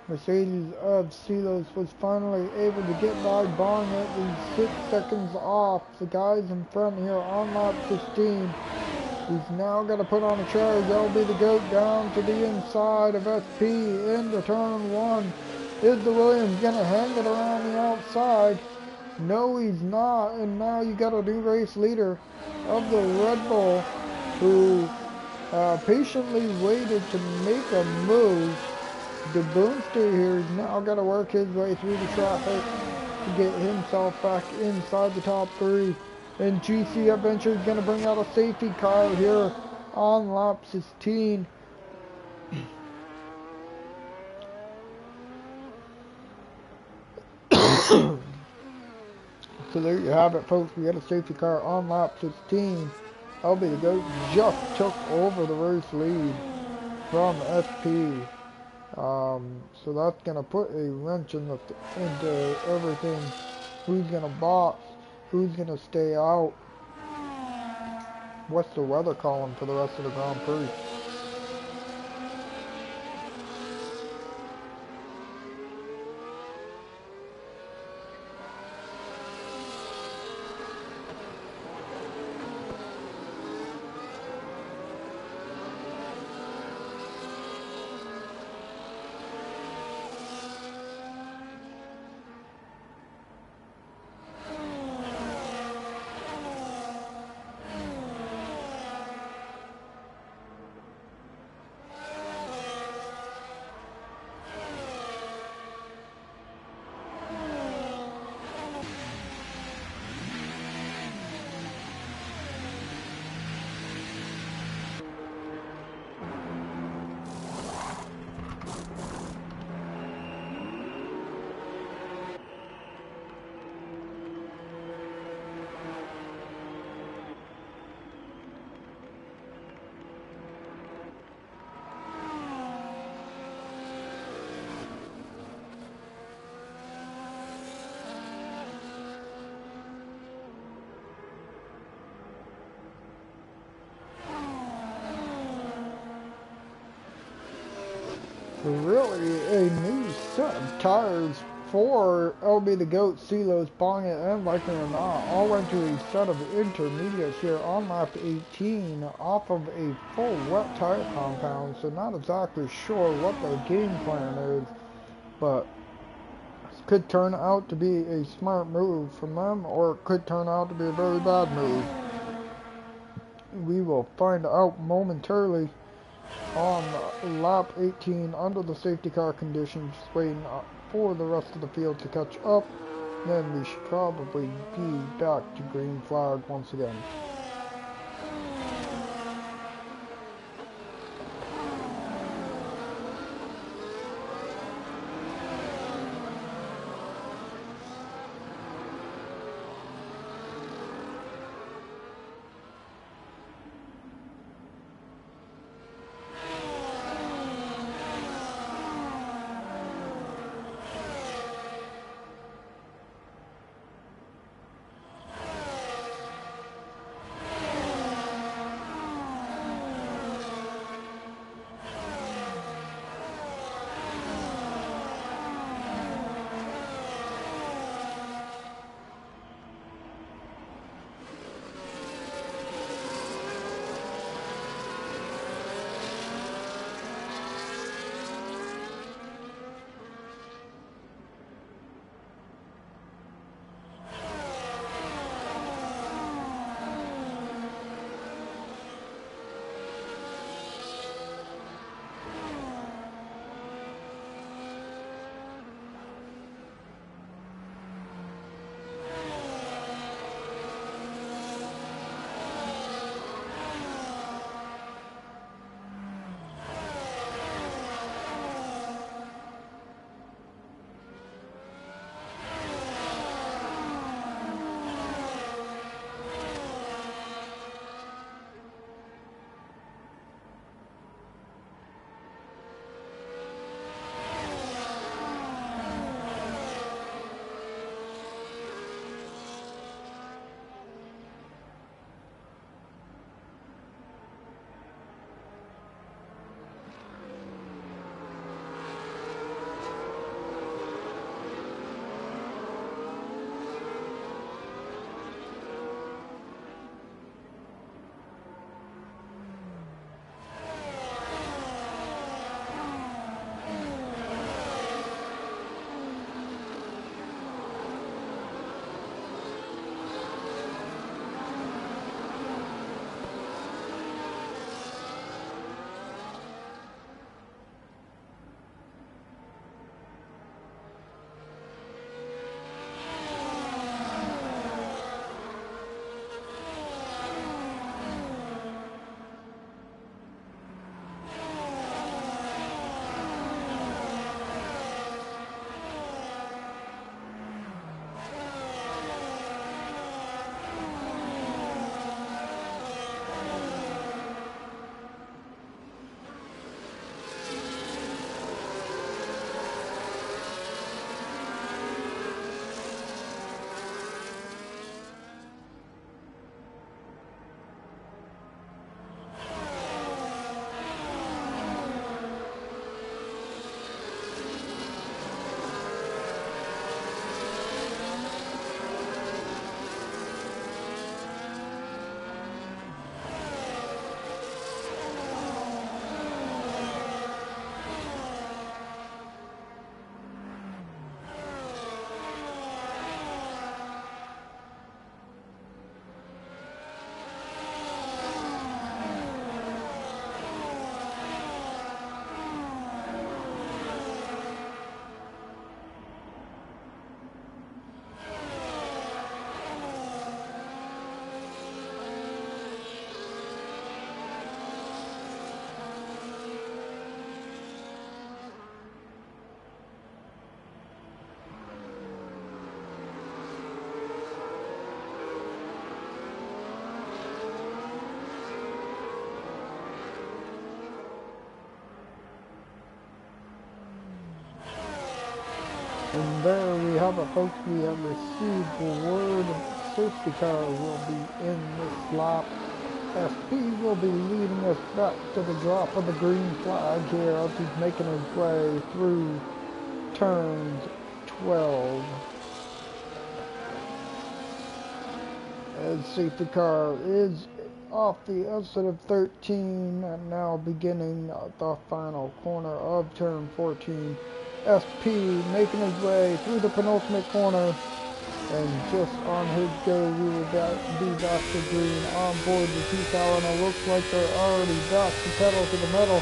Mercedes of Silos was finally able to get by Barnett and 6 seconds off the guys in front here on lap 15. He's now got to put on a charge. That'll be the goat down to the inside of SP into turn 1. Is the Williams going to hang it around the outside? No, he's not. And now you got a new race leader of the Red Bull who patiently waited to make a move. The Boomster here has now got to work his way through the traffic to get himself back inside the top 3. And GC Adventure is going to bring out a safety car here on lap 16. So there you have it, folks. We got a safety car on lap 16. LB the Goat just took over the race lead from SP. So that's going to put a wrench into everything. Who's going to box? Who's going to stay out? What's the weather calling for the rest of the Grand Prix? Really a new set of tires for LB the Goat, Silos, Bonnet, and Likely or Not. All went to a set of intermediates here on lap 18 off of a full wet tire compound. So not exactly sure what their game plan is, but this could turn out to be a smart move from them, or it could turn out to be a very bad move. We will find out momentarily on lap 18 under the safety car conditions, just waiting for the rest of the field to catch up. Then we should probably be back to green flag once again. And there we have it, folks. We have received word safety car will be in this lap. SP will be leading us back to the drop of the green flag here as he's making his way through turns 12. As safety car is off the exit of 13 and now beginning the final corner of turn 14. SP making his way through the penultimate corner, and just on his go we will be back to green on board the T-Tower, and it looks like they're already back to pedal to the metal,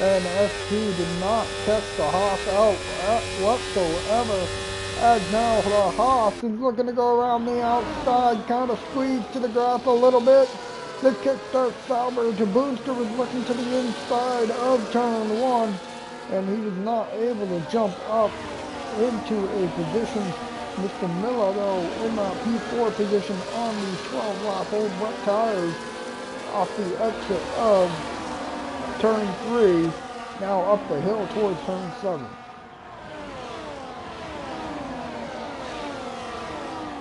and SP did not catch the Haas out whatsoever, as now the Haas is looking to go around the outside, kind of squeezed to the grass a little bit. The kickstart salver to Booster was looking to the inside of turn 1, and he was not able to jump up into a position. Mr. Miller, though, in that P4 position on the 12-lap old wet tires off the exit of turn 3, now up the hill towards turn 7.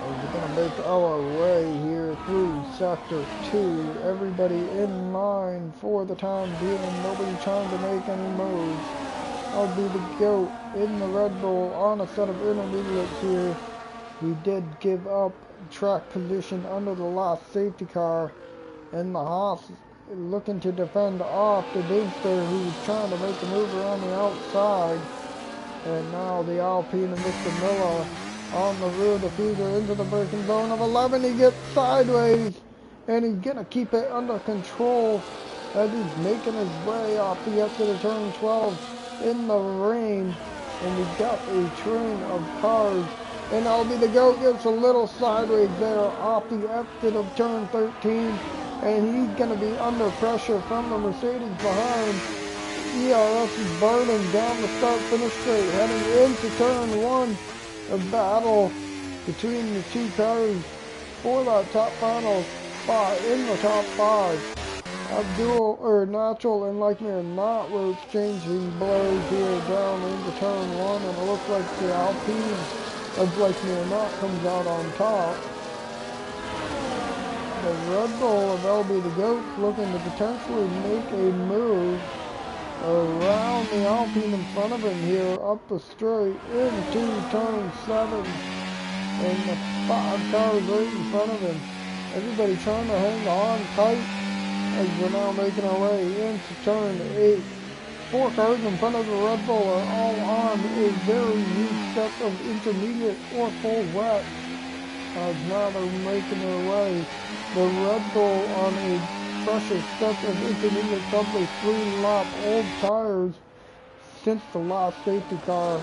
We're going to make our way here through sector 2. Everybody in line for the time being. Nobody trying to make any moves. I'll be the GOAT in the Red Bull on a set of intermediates here. We did give up track position under the last safety car, and the Haas looking to defend off the Booster, who was trying to make a move around the outside. And now the Alpine and Mr. Miller on the rear diffuser into the braking zone of 11. He gets sideways, and he's going to keep it under control as he's making his way off the exit of turn 12 in the rain. And we've got a train of cars, and Albie the GOAT gets a little sideways there off the exit of turn 13, and he's going to be under pressure from the Mercedes behind. ERS is burning down the start-finish straight, heading into turn 1. A battle between the two cars for that top final spot in the top 5. Natural and Lightmare not were exchanging blows here down into turn 1, and it looks like the Alpine of Lightmare not comes out on top. The Red Bull of LB the GOAT looking to potentially make a move around the Alpine in front of him here, up the straight into turn 7, and the 5 cars right in front of him. Everybody trying to hang on tight as we're now making our way into turn 8. 4 cars in front of the Red Bull are all on a very huge set of intermediate or full wet, as now they're making their way. The Red Bull on a pressure set of intermediate probably 3-lap old tires since the last safety car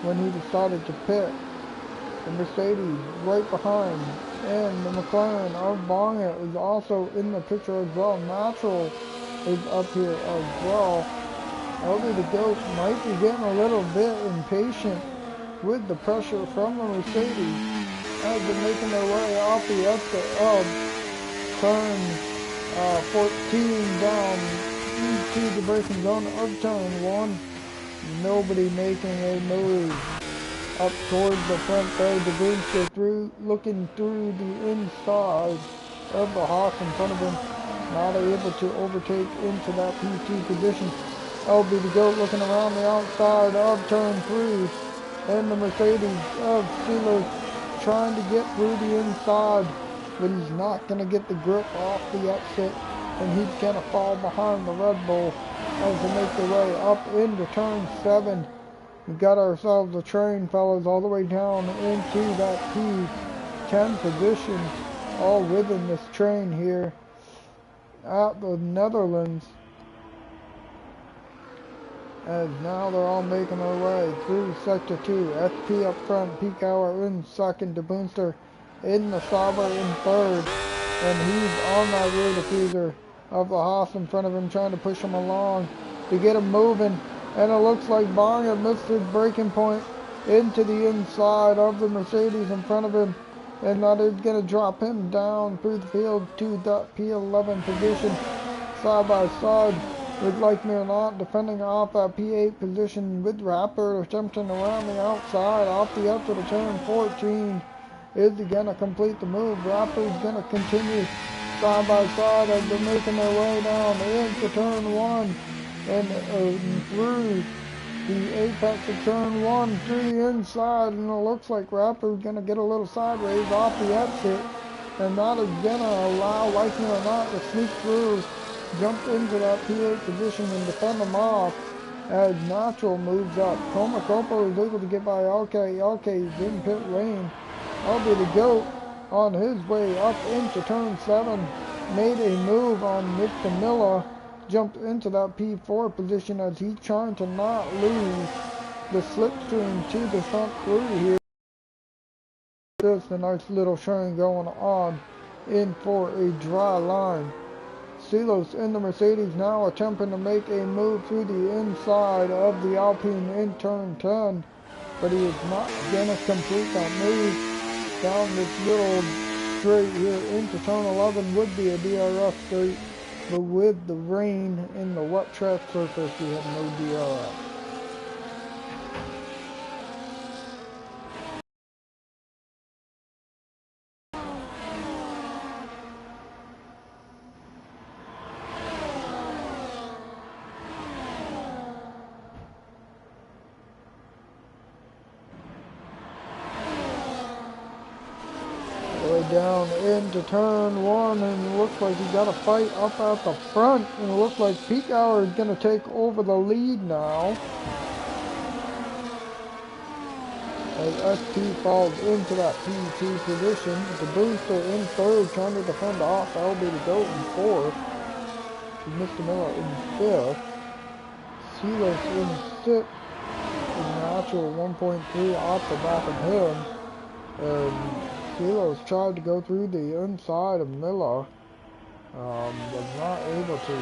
when he decided to pit. The Mercedes right behind, and the McLaren of Bonga is also in the picture as well. Natural is up here as well. Elder the GOAT might be getting a little bit impatient with the pressure from the Mercedes as they're making their way off the exit of turn 14 down into the braking zone of turn 1. Nobody making a move up towards the front there. The Booster looking through the inside of the Haas in front of him, not able to overtake into that P2 position. LB the GOAT looking around the outside of turn 3, and the Mercedes of Steelers trying to get through the inside, but he's not going to get the grip off the exit, and he's going to fall behind the Red Bull as they make their way up into turn 7. We've got ourselves a train, fellas, all the way down into that P10 position, all within this train here at the Netherlands. As now they're all making their way through sector 2. SP up front, Peak Hour in second, De Boonster in the Sauber in third, and he's on that rear diffuser of the Haas in front of him, trying to push him along to get him moving. And it looks like Bong had missed his braking point into the inside of the Mercedes in front of him, and that is going to drop him down through the field to that P11 position, side by side with Like Me or Not defending off that P8 position with Raptor attempting around the outside off the up to the turn 14. Is he going to complete the move? Raptor's going to continue side by side as they're making their way down into turn 1 and through the apex of turn 1 through the inside, and it looks like Raptor's going to get a little sideways off the exit, and that is going to allow Like Me or Not to sneak through, jump into that P8 position and defend them off as Natural moves up. Coma Copo is able to get by LK. LK is in pit lane. I'll be the GOAT on his way up into turn 7. Made a move on Mr. Miller. Jumped into that P4 position as he's trying to not lose the slipstream to the front through here. Just a nice little shine going on in for a dry line. Silos in the Mercedes now attempting to make a move through the inside of the Alpine in turn 10, but he is not going to complete that move. Down this little straight here into turn 11 would be a DRS straight, but with the rain and the wet track surface, we have no DRS. Down into turn 1, and it looks like he got a fight up at the front, and it looks like Peak Hour is going to take over the lead now as SP falls into that P2 position. The Booster in third trying to defend off LB to go in fourth, Mr. Miller in fifth, Silas in sixth, and Natural 1.3 off the back of him, and Silos tried to go through the inside of Miller, was not able to.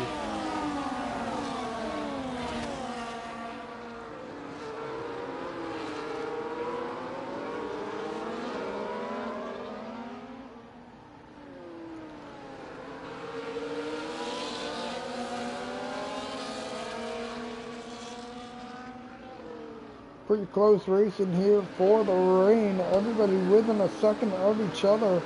Pretty close racing here for the rain. Everybody within a second of each other.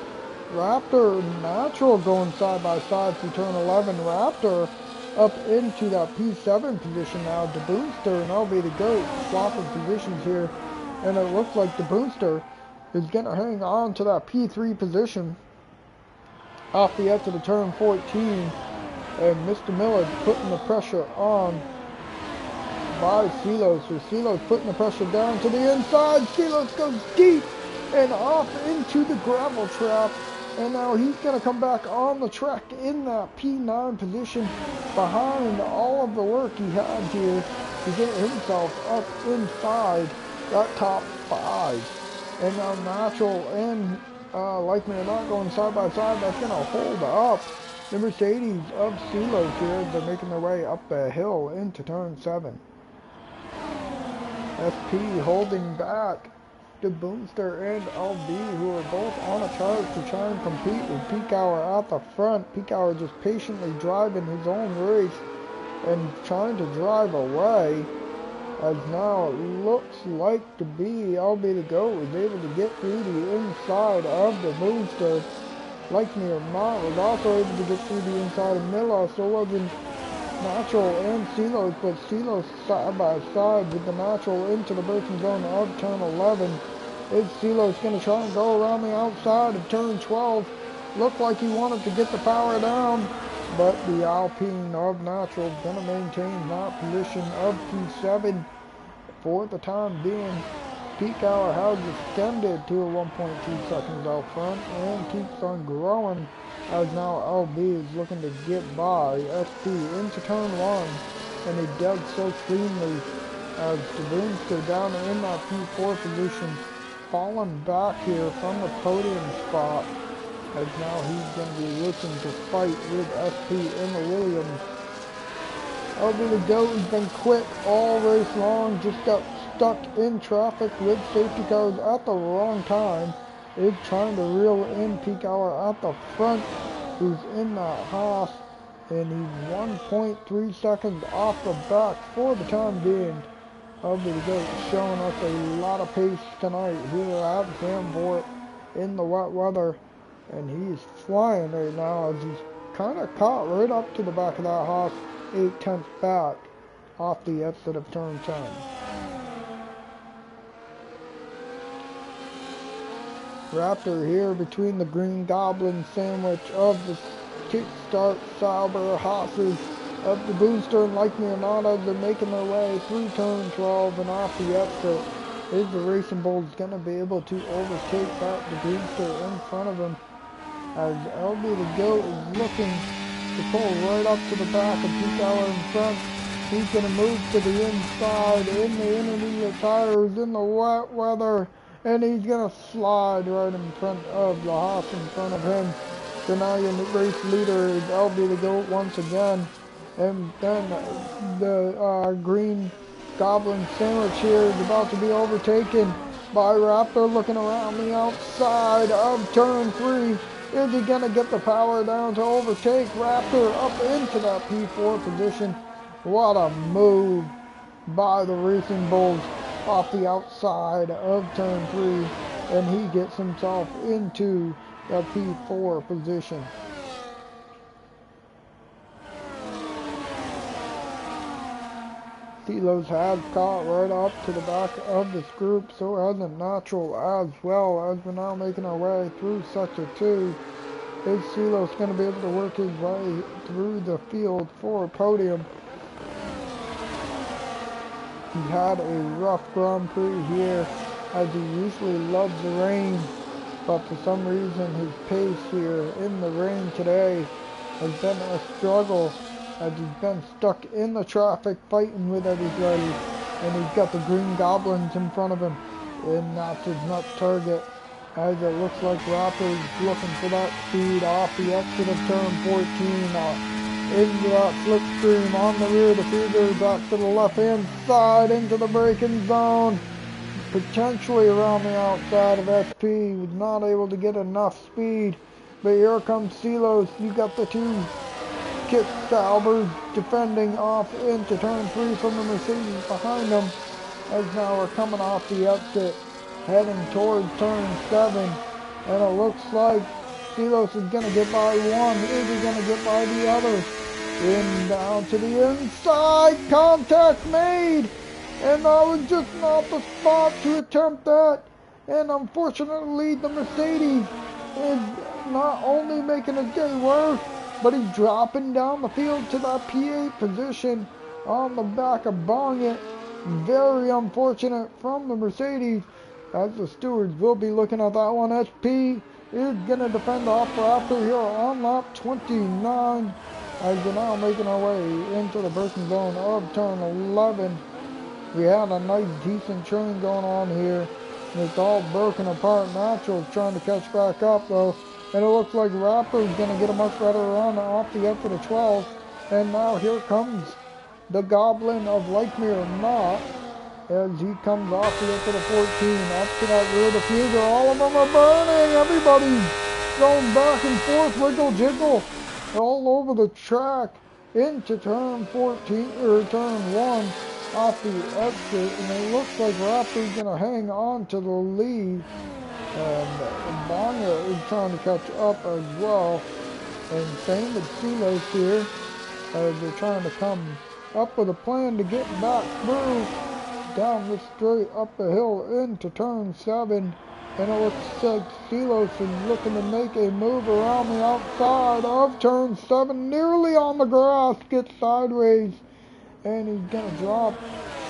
Raptor and Natural going side by side through turn 11. Raptor up into that P7 position now. The Booster and I'll be the GOAT swapping positions here. And it looks like the Booster is going to hang on to that P3 position off the edge of the turn 14. And Mr. Miller putting the pressure on by Silos. So Silos putting the pressure down to the inside. Silos goes deep and off into the gravel trap. And now he's going to come back on the track in that P9 position behind all of the work he had here to get himself up inside that top 5. And now Natural and Like Me or Not going side by side. That's going to hold up the Mercedes of Silos here. They're making their way up the hill into turn 7. SP holding back the Boomster and LB, who are both on a charge to try and compete with Peak Hour at the front. Peak Hour just patiently driving his own race and trying to drive away, as now it looks like to be LB to go was able to get through the inside of the Boomster. Like Me or Not was also able to get through the inside of Miller, so wasn't Natural and Silos, but Silos side by side with the Natural into the braking zone of turn 11. Is Silos going to try and go around the outside of turn 12? Looked like he wanted to get the power down, but the Alpine of Natural is going to maintain that position of P7 for the time being. Peak Hour has extended to a 1.2 seconds out front and keeps on growing, as now LB is looking to get by SP into turn 1, and he does so cleanly as the Boomster down in that P4 position, falling back here from the podium spot, as now he's going to be looking to fight with SP in the Williams. LB the GOAT has been quick all race long, just got stuck in traffic with safety cars at the wrong time. Is trying to reel in Peak Hour at the front, who's in that Haas, and he's 1.3 seconds off the back for the time being. I'll be the goat, showing us a lot of pace tonight here at Zandvort in the wet weather, and he's flying right now as he's kind of caught right up to the back of that Haas 8/10 back off the exit of turn 10. Raptor here between the Green Goblin sandwich of the Kickstart Sauber Haas's of the Booster and Like Me or Not as they're making their way through turn 12 and off the exit. Is the Racing Bull's going to be able to overtake that the Booster in front of him as LB the Goat is looking to pull right up to the back of Peak in front. He's going to move to the inside in the intermediate tires in the wet weather, and he's going to slide right in front of the Haas in front of him. So now your race leader is LB the Goat once again. And then the Green Goblin sandwich here is about to be overtaken by Raptor looking around the outside of turn 3. Is he going to get the power down to overtake Raptor up into that P4 position? What a move by the Racing Bulls off the outside of turn 3. And he gets himself into the P4 position. Silos has caught right up to the back of this group, so hasn't Natural as well as we're now making our way through Sector 2. Is Silos going to be able to work his way through the field for a podium? He had a rough Grand Prix here as he usually loves the rain, but for some reason his pace here in the rain today has been a struggle as he's been stuck in the traffic fighting with everybody, and he's got the Green Goblins in front of him, and that's his next target as it looks like Raptor's looking for that speed off the exit of turn 14 into that slipstream on the rear diffuser back to the left hand side into the braking zone, potentially around the outside of SP. Was not able to get enough speed, but here comes Silos. You got the two Kit Saubers defending off into turn 3 from the Mercedes behind them as now we're coming off the exit heading towards turn 7, and it looks like Silos is going to get by one. Is he going to get by the other? In down to the inside, contact made, and that was just not the spot to attempt that, and unfortunately the Mercedes is not only making his day worse, but he's dropping down the field to that P8 position on the back of Bongit. Very unfortunate from the Mercedes, as the stewards will be looking at that one. SP is going to defend off Raptor here on lap 29 as we're now making our way into the braking zone of turn 11. We had a nice decent train going on here, and it's all broken apart. Natural's trying to catch back up though. And it looks like Raptor's going to get a much better run off the exit of 12. And now here comes the Goblin of Like Me or Not as he comes off the exit of 14 up to that rear diffuser. All of them are burning. Everybody's going back and forth, wiggle jiggle all over the track into turn 14 or turn 1 off the exit. And it looks like Raptor's going to hang on to the lead. And Bonga is trying to catch up as well. And same with Silos here as they're trying to come up with a plan to get back through down the straight up the hill into turn 7. And it looks like Silos is looking to make a move around the outside of turn 7, nearly on the grass, gets sideways, and he's going to drop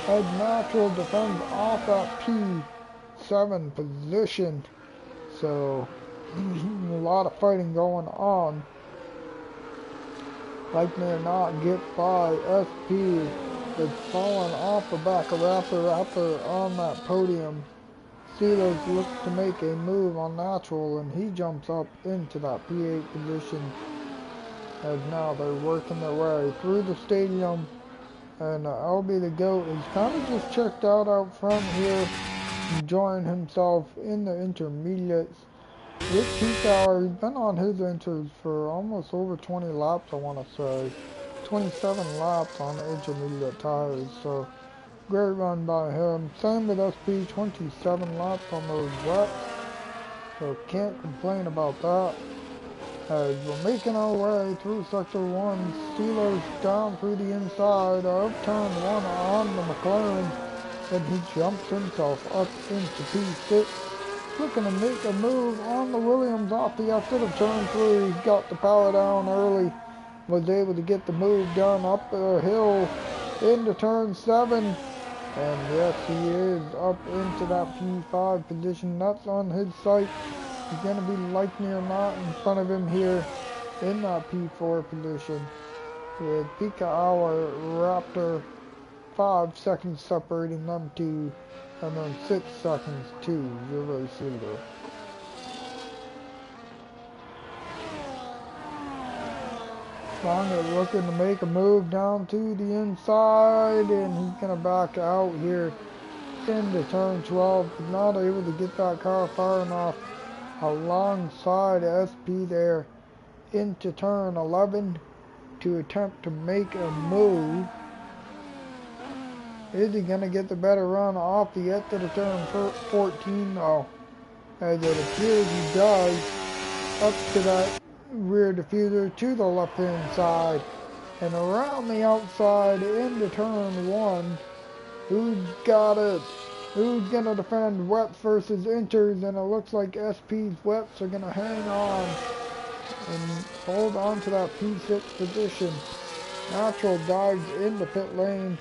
as Natural defends off that P7 position. So, a lot of fighting going on. Like Me or Not get by. SP is falling off the back of Raptor on that podium. Silos looks to make a move on Natural, and he jumps up into that P8 position. As now they're working their way through the stadium. And LB the Goat is kind of just checked out front here, enjoying himself in the intermediates. This peak hour, he's been on his inters for almost over 20 laps, I want to say. 27 laps on intermediate tires, so great run by him. Same with SP, 27 laps on those wets, so can't complain about that. As we're making our way through Sector 1, Steelers down through the inside of Turn 1 on the McLaren, and he jumps himself up into P6. Looking to make a move on the Williams off the exit of Turn 3. Got the power down early. Was able to get the move done up the hill into Turn 7. And yes, he is up into that P5 position. That's on his sight. He's going to be, like me or not, in front of him here in that P4 position. With peak hour Raptor 5 seconds separating them two, and then 6 seconds to your race leader. Longer looking to make a move down to the inside, and he's going to back out here into turn 12, but not able to get that car far enough alongside SP there into turn 11 to attempt to make a move. Is he going to get the better run off the exit of turn 14 though? As it appears he does. Up to that rear diffuser to the left hand side. And around the outside into turn 1. Who's got it? Who's going to defend wets versus inters? And it looks like SP's wets are going to hang on and hold on to that P6 position. Natural dives into pit lane.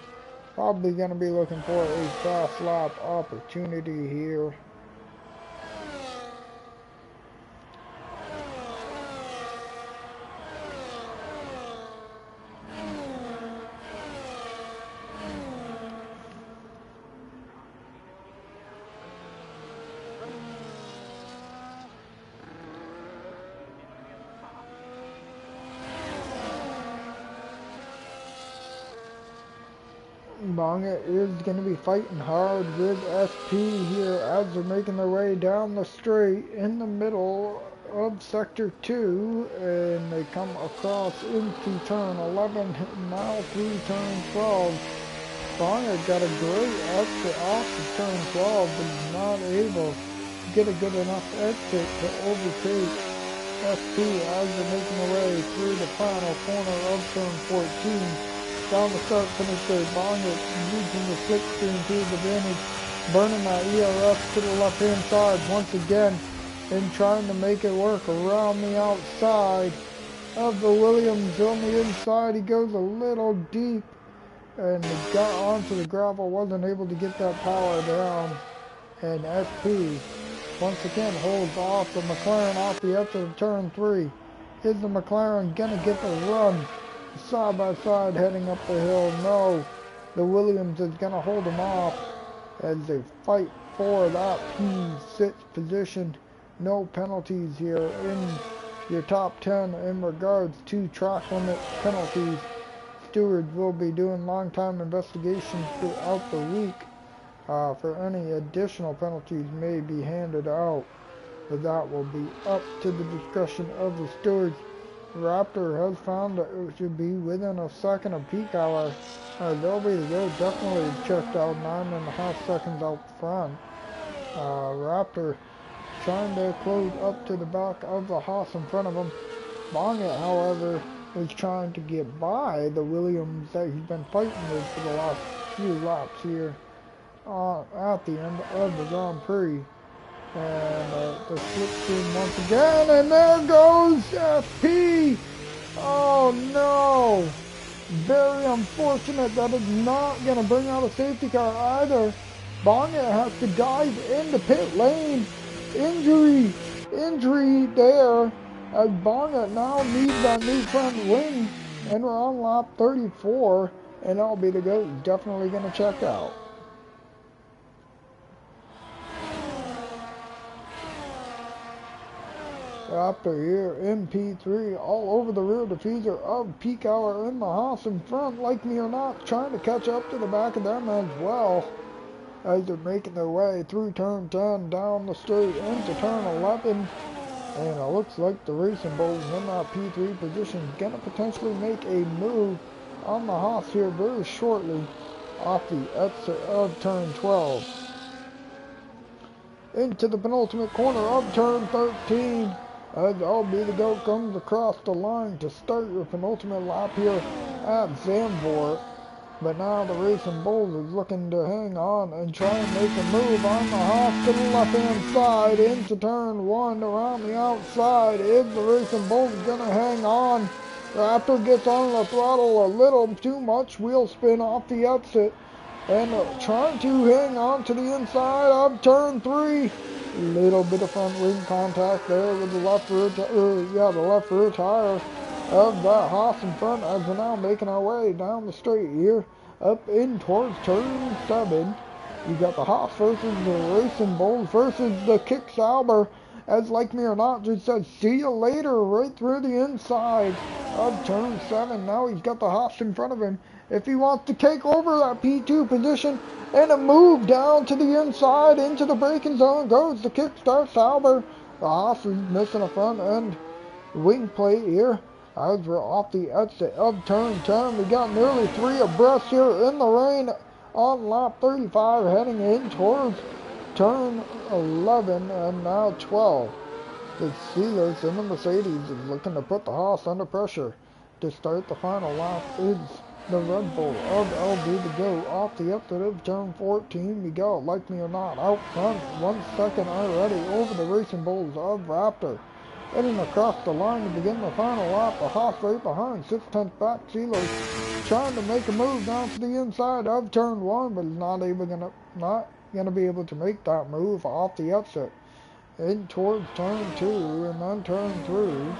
Probably going to be looking for a fast lap opportunity here. Bonga is going to be fighting hard with SP here as they're making their way down the straight in the middle of Sector 2, and they come across into turn 11, now through turn 12. Bonga got a great exit off of turn 12, but is not able to get a good enough exit to overtake SP as they're making their way through the final corner of turn 14. Down the start finish there, Bonga using the slipstream to his advantage, burning that ERS to the left hand side once again, and trying to make it work around the outside of the Williams. On the inside, he goes a little deep, and he got onto the gravel, wasn't able to get that power down, and SP once again holds off the McLaren off the exit of turn 3. Is the McLaren gonna get the run? Side by side heading up the hill? No, the Williams is going to hold them off as they fight for that P6 position. No penalties here in your top 10 in regards to track limit penalties. Stewards will be doing long time investigations throughout the week for any additional penalties may be handed out, but that will be up to the discretion of the stewards. Raptor has found that it should be within a second of peak hour. They'll be definitely checked out 9.5 seconds out front. Raptor trying to close up to the back of the Haas in front of him. Bonga, however, is trying to get by the Williams that he's been fighting with for the last few laps here at the end of the Grand Prix. And the slipstream once again, and there goes SP! Oh no! Very unfortunate. That is not going to bring out a safety car either. Bonga has to dive into pit lane. Injury there, as Bonga now needs that new front wing, and we're on lap 34, and that'll be the GOAT. He's definitely going to check out. Raptor here in P3, all over the rear diffuser of peak hour in the Haas in front, like me or not, trying to catch up to the back of them as well, as they're making their way through turn 10, down the straight into turn 11, And it looks like the Racing Bulls in that P3 position gonna potentially make a move on the Haas here very shortly off the exit of turn 12. Into the penultimate corner of turn 13 as LB the Goat comes across the line to start your penultimate lap here at Zandvort. But now the Racing Bulls is looking to hang on and try and make a move on the Haas to the left-hand side into turn 1 around the outside. Is the Racing Bulls gonna hang on? Raptor gets on the throttle a little too much, wheel spin off the exit. And trying to hang on to the inside of turn 3. Little bit of front wing contact there with the left rear, the left rear tire of that Haas in front as we're now making our way down the straight here up in towards turn 7. You got the Haas versus the Racing Bulls versus the Kick Sauber. As like me or not, just said, see you later right through the inside of turn 7. Now he's got the Haas in front of him. If he wants to take over that P2 position and a move down to the inside into the braking zone goes the Kickstart Sauber. The Haas is missing a front end wing plate here as we're off the exit of turn 10. We got nearly 3 abreast here in the rain on lap 35 heading in towards turn 11 and now 12. The Steelers in the Mercedes is looking to put the Haas under pressure. To start the final lap is the Red Bull of LB to go off the exit of turn 14. We go, like me or not, out front 1 second already over the Racing Bulls of Raptor. Heading across the line to begin the final lap, the Haas right behind, 6/10 back. Steelers trying to make a move down to the inside of turn 1, but not gonna be able to make that move off the exit. In towards turn 2 and then turn 3.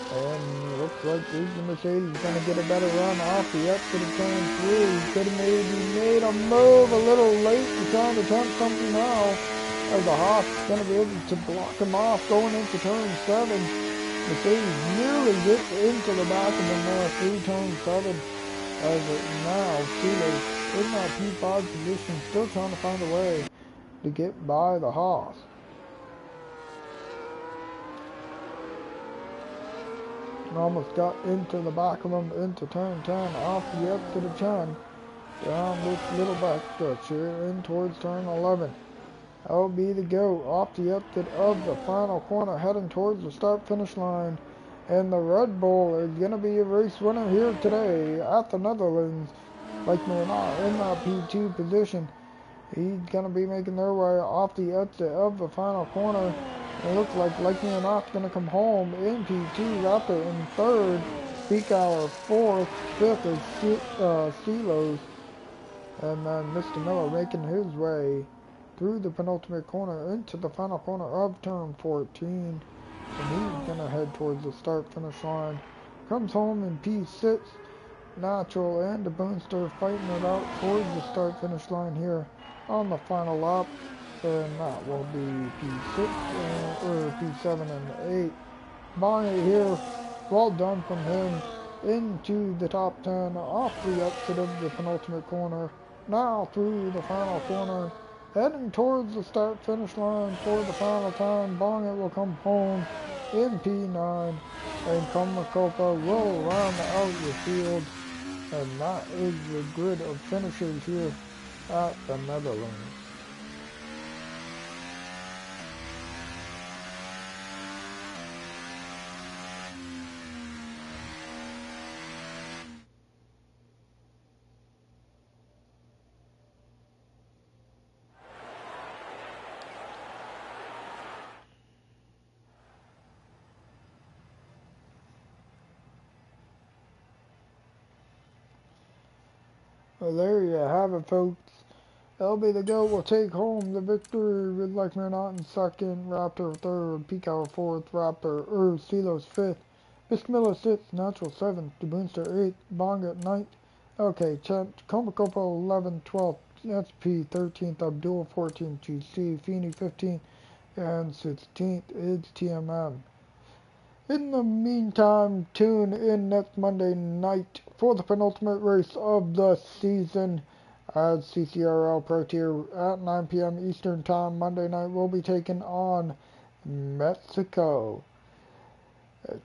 And looks like the Mercedes is going to get a better run off the exit of turn 3. Could have maybe made a move a little late to try to attempt something now. As the Haas is going to be able to block him off going into turn 7. Mercedes nearly gets into the back of him there through turn 7. As it now, Steelers in that P5 position, still trying to find a way to get by the Haas. Almost got into the back of him into turn 10, off the exit of 10, down this little back stretch here, in towards turn 11. LB the Goat off the exit of the final corner, heading towards the start-finish line. And the Red Bull is going to be a race winner here today at the Netherlands. Like me or not, in that P2 position. He's going to be making their way off the exit of the final corner. It looks like me or not, going to come home in P2. Raptor in 3rd. Peak Hour 4th. 5th is Silos. And then Mr. Miller making his way through the penultimate corner into the final corner of turn 14. And he's going to head towards the start-finish line. Comes home in P6. Natural and the Boonster fighting it out towards the start-finish line here on the final lap. And that will be P6 or P7 and 8. Bonnet here, well done from him, into the top 10 off the exit of the penultimate corner. Now through the final corner, heading towards the start-finish line for the final time. Bonnet will come home in P9, and Komakopa will round out the field. And that is the grid of finishers here at the Netherlands. Well, there you have it, folks. LB the Goat will take home the victory with Like Me or Not in 2nd, Raptor 3rd, Peak Hour 4th, Raptor, Silos 5th, Mr. Miller 6th, Natural 7th, the Boonster 8th, Bonga 9th, okay, Komakopo 11th, 12th, SP 13th, Abdul 14th, GC, Feeney 15th, and 16th is TMM. In the meantime, tune in next Monday night for the penultimate race of the season as CCRL Pro Tier at 9 p.m. Eastern Time. Monday night will be taking on Mexico.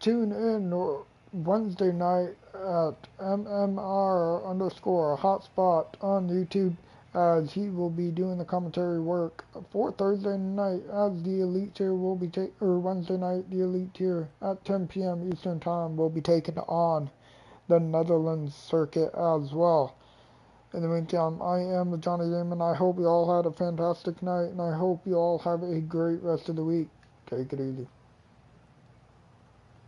Tune in Wednesday night at MMR underscore hotspot on YouTube as he will be doing the commentary work for Thursday night as the Elite Tier will be Wednesday night the Elite Tier at 10 p.m. Eastern Time will be taking on the Netherlands circuit as well. In the meantime, I am Johnny Damon. I hope you all had a fantastic night, and I hope you all have a great rest of the week. Take it easy.